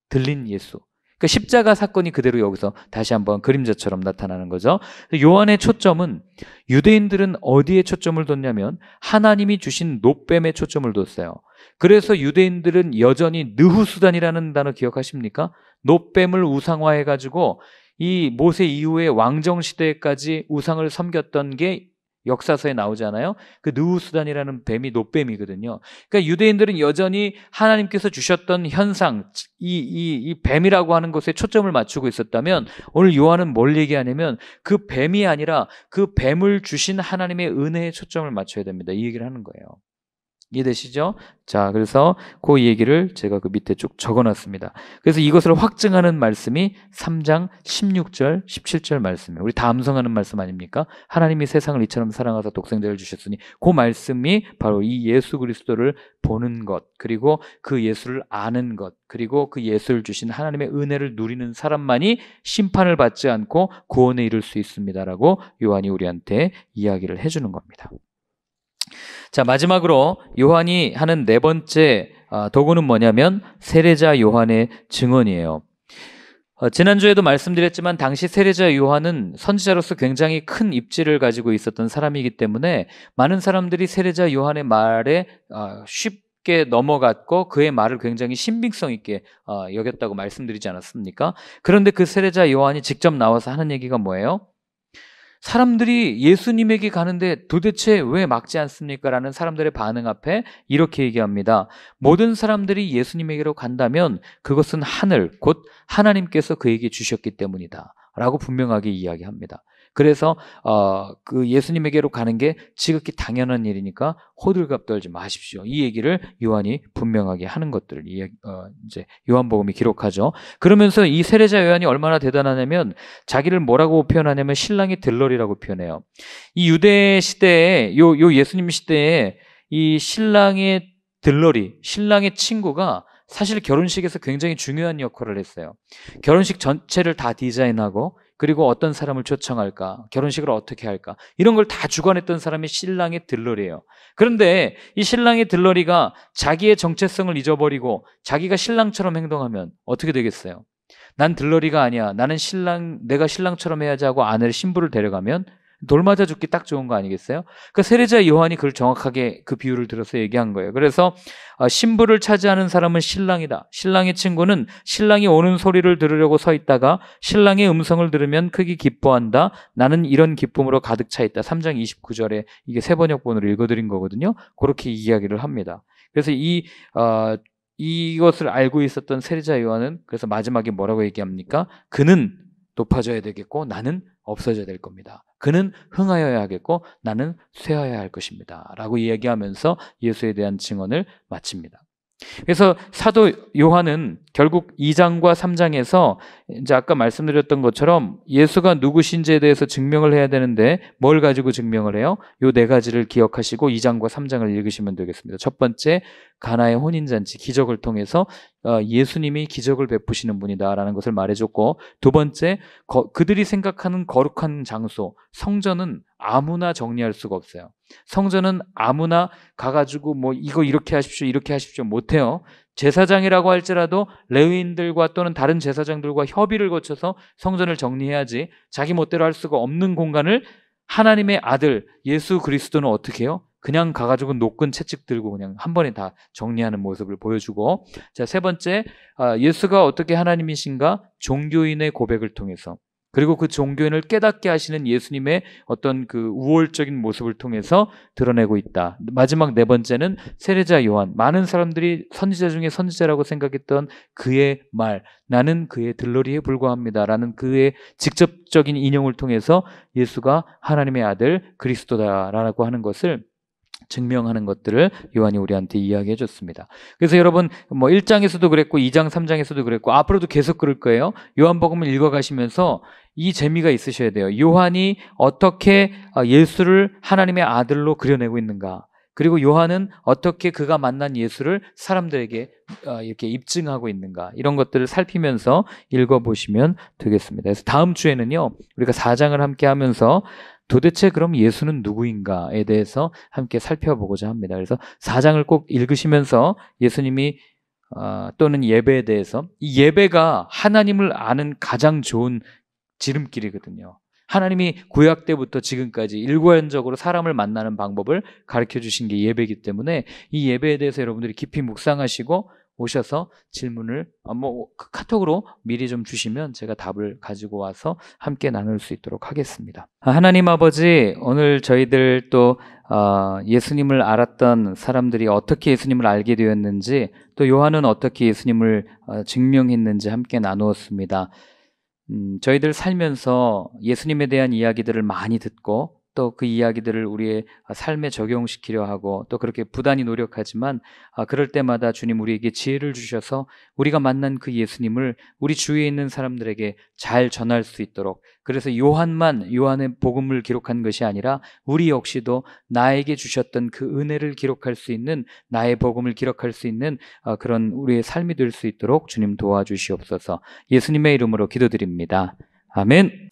들린 예수. 그러니까 십자가 사건이 그대로 여기서 다시 한번 그림자처럼 나타나는 거죠. 요한의 초점은 유대인들은 어디에 초점을 뒀냐면 하나님이 주신 놋뱀에 초점을 뒀어요. 그래서 유대인들은 여전히 느후수단이라는 단어 기억하십니까? 놋뱀을 우상화해가지고 이 모세 이후에 왕정 시대까지 우상을 섬겼던 게 역사서에 나오잖아요. 그 느후수단이라는 뱀이 놋뱀이거든요. 그러니까 유대인들은 여전히 하나님께서 주셨던 현상, 이 뱀이라고 하는 것에 초점을 맞추고 있었다면 오늘 요한은 뭘 얘기하냐면 그 뱀이 아니라 그 뱀을 주신 하나님의 은혜에 초점을 맞춰야 됩니다. 이 얘기를 하는 거예요. 이해되시죠? 자, 그래서 그 얘기를 제가 그 밑에 쭉 적어놨습니다. 그래서 이것을 확증하는 말씀이 3장 16절, 17절 말씀이에요. 우리 다 암송하는 말씀 아닙니까? 하나님이 세상을 이처럼 사랑하사 독생자를 주셨으니 그 말씀이 바로 이 예수 그리스도를 보는 것, 그리고 그 예수를 아는 것, 그리고 그 예수를 주신 하나님의 은혜를 누리는 사람만이 심판을 받지 않고 구원에 이를 수 있습니다라고 요한이 우리한테 이야기를 해주는 겁니다. 자, 마지막으로 요한이 하는 네 번째 도구는 뭐냐면 세례자 요한의 증언이에요. 지난주에도 말씀드렸지만 당시 세례자 요한은 선지자로서 굉장히 큰 입지를 가지고 있었던 사람이기 때문에 많은 사람들이 세례자 요한의 말에 쉽게 넘어갔고 그의 말을 굉장히 신빙성 있게 여겼다고 말씀드리지 않았습니까? 그런데 그 세례자 요한이 직접 나와서 하는 얘기가 뭐예요? 사람들이 예수님에게 가는데 도대체 왜 막지 않습니까? 라는 사람들의 반응 앞에 이렇게 얘기합니다. 모든 사람들이 예수님에게로 간다면 그것은 하늘, 곧 하나님께서 그에게 주셨기 때문이다 라고 분명하게 이야기합니다. 그래서 그 예수님에게로 가는 게 지극히 당연한 일이니까 호들갑 떨지 마십시오. 이 얘기를 요한이 분명하게 하는 것들을 이제 요한복음이 기록하죠. 그러면서 이 세례자 요한이 얼마나 대단하냐면 자기를 뭐라고 표현하냐면 신랑의 들러리라고 표현해요. 이 유대 시대에 요 예수님 시대에 이 신랑의 들러리, 신랑의 친구가 사실 결혼식에서 굉장히 중요한 역할을 했어요. 결혼식 전체를 다 디자인하고 그리고 어떤 사람을 초청할까, 결혼식을 어떻게 할까, 이런 걸 다 주관했던 사람이 신랑의 들러리예요. 그런데 이 신랑의 들러리가 자기의 정체성을 잊어버리고 자기가 신랑처럼 행동하면 어떻게 되겠어요? 난 들러리가 아니야, 나는 내가 신랑처럼 해야지 하고 아내를 신부를 데려가면 돌 맞아 죽기 딱 좋은 거 아니겠어요? 그 세례자 요한이 그걸 정확하게 그 비유를 들어서 얘기한 거예요. 그래서 신부를 차지하는 사람은 신랑이다. 신랑의 친구는 신랑이 오는 소리를 들으려고 서 있다가 신랑의 음성을 들으면 크게 기뻐한다. 나는 이런 기쁨으로 가득 차 있다. 3장 29절에 이게 세번역본으로 읽어드린 거거든요. 그렇게 이야기를 합니다. 그래서 이것을 알고 있었던 세례자 요한은 그래서 마지막에 뭐라고 얘기합니까? 그는 높아져야 되겠고 나는 없어져야 될 겁니다. 그는 흥하여야 하겠고 나는 쇠하여야 할 것입니다 라고 이야기하면서 예수에 대한 증언을 마칩니다. 그래서 사도 요한은 결국 2장과 3장에서 이제 아까 말씀드렸던 것처럼 예수가 누구신지에 대해서 증명을 해야 되는데 뭘 가지고 증명을 해요? 요 네 가지를 기억하시고 2장과 3장을 읽으시면 되겠습니다. 첫 번째, 가나의 혼인잔치, 기적을 통해서 예수님이 기적을 베푸시는 분이다라는 것을 말해줬고, 두 번째, 그들이 생각하는 거룩한 장소, 성전은 아무나 정리할 수가 없어요. 성전은 아무나 가가지고 뭐 이거 이렇게 하십시오 못해요. 제사장이라고 할지라도 레위인들과 또는 다른 제사장들과 협의를 거쳐서 성전을 정리해야지, 자기 멋대로 할 수가 없는 공간을 하나님의 아들 예수 그리스도는 어떻게 해요? 그냥 가가지고 노끈 채찍 들고 그냥 한 번에 다 정리하는 모습을 보여주고, 자, 세 번째, 예수가 어떻게 하나님이신가? 종교인의 고백을 통해서, 그리고 그 종교인을 깨닫게 하시는 예수님의 어떤 그 우월적인 모습을 통해서 드러내고 있다. 마지막 네 번째는 세례자 요한, 많은 사람들이 선지자 중에 선지자라고 생각했던 그의 말, 나는 그의 들러리에 불과합니다라는 그의 직접적인 인용을 통해서 예수가 하나님의 아들 그리스도다라고 하는 것을 증명하는 것들을 요한이 우리한테 이야기해 줬습니다. 그래서 여러분, 뭐 1장에서도 그랬고 2장, 3장에서도 그랬고 앞으로도 계속 그럴 거예요. 요한복음을 읽어가시면서 이 재미가 있으셔야 돼요. 요한이 어떻게 예수를 하나님의 아들로 그려내고 있는가, 그리고 요한은 어떻게 그가 만난 예수를 사람들에게 이렇게 입증하고 있는가, 이런 것들을 살피면서 읽어보시면 되겠습니다. 그래서 다음 주에는요, 우리가 4장을 함께 하면서 도대체 그럼 예수는 누구인가에 대해서 함께 살펴보고자 합니다. 그래서 4장을 꼭 읽으시면서 예수님이 또는 예배에 대해서, 이 예배가 하나님을 아는 가장 좋은 지름길이거든요. 하나님이 구약 때부터 지금까지 일관적으로 사람을 만나는 방법을 가르쳐 주신 게 예배이기 때문에 이 예배에 대해서 여러분들이 깊이 묵상하시고 오셔서 질문을 카톡으로 미리 좀 주시면 제가 답을 가지고 와서 함께 나눌 수 있도록 하겠습니다. 하나님 아버지, 오늘 저희들 또 예수님을 알았던 사람들이 어떻게 예수님을 알게 되었는지, 또 요한은 어떻게 예수님을 증명했는지 함께 나누었습니다. 저희들 살면서 예수님에 대한 이야기들을 많이 듣고 또 그 이야기들을 우리의 삶에 적용시키려 하고 또 그렇게 부단히 노력하지만 그럴 때마다 주님 우리에게 지혜를 주셔서 우리가 만난 그 예수님을 우리 주위에 있는 사람들에게 잘 전할 수 있도록, 그래서 요한의 복음을 기록한 것이 아니라 우리 역시도 나에게 주셨던 그 은혜를 기록할 수 있는, 나의 복음을 기록할 수 있는 그런 우리의 삶이 될 수 있도록 주님 도와주시옵소서. 예수님의 이름으로 기도드립니다. 아멘.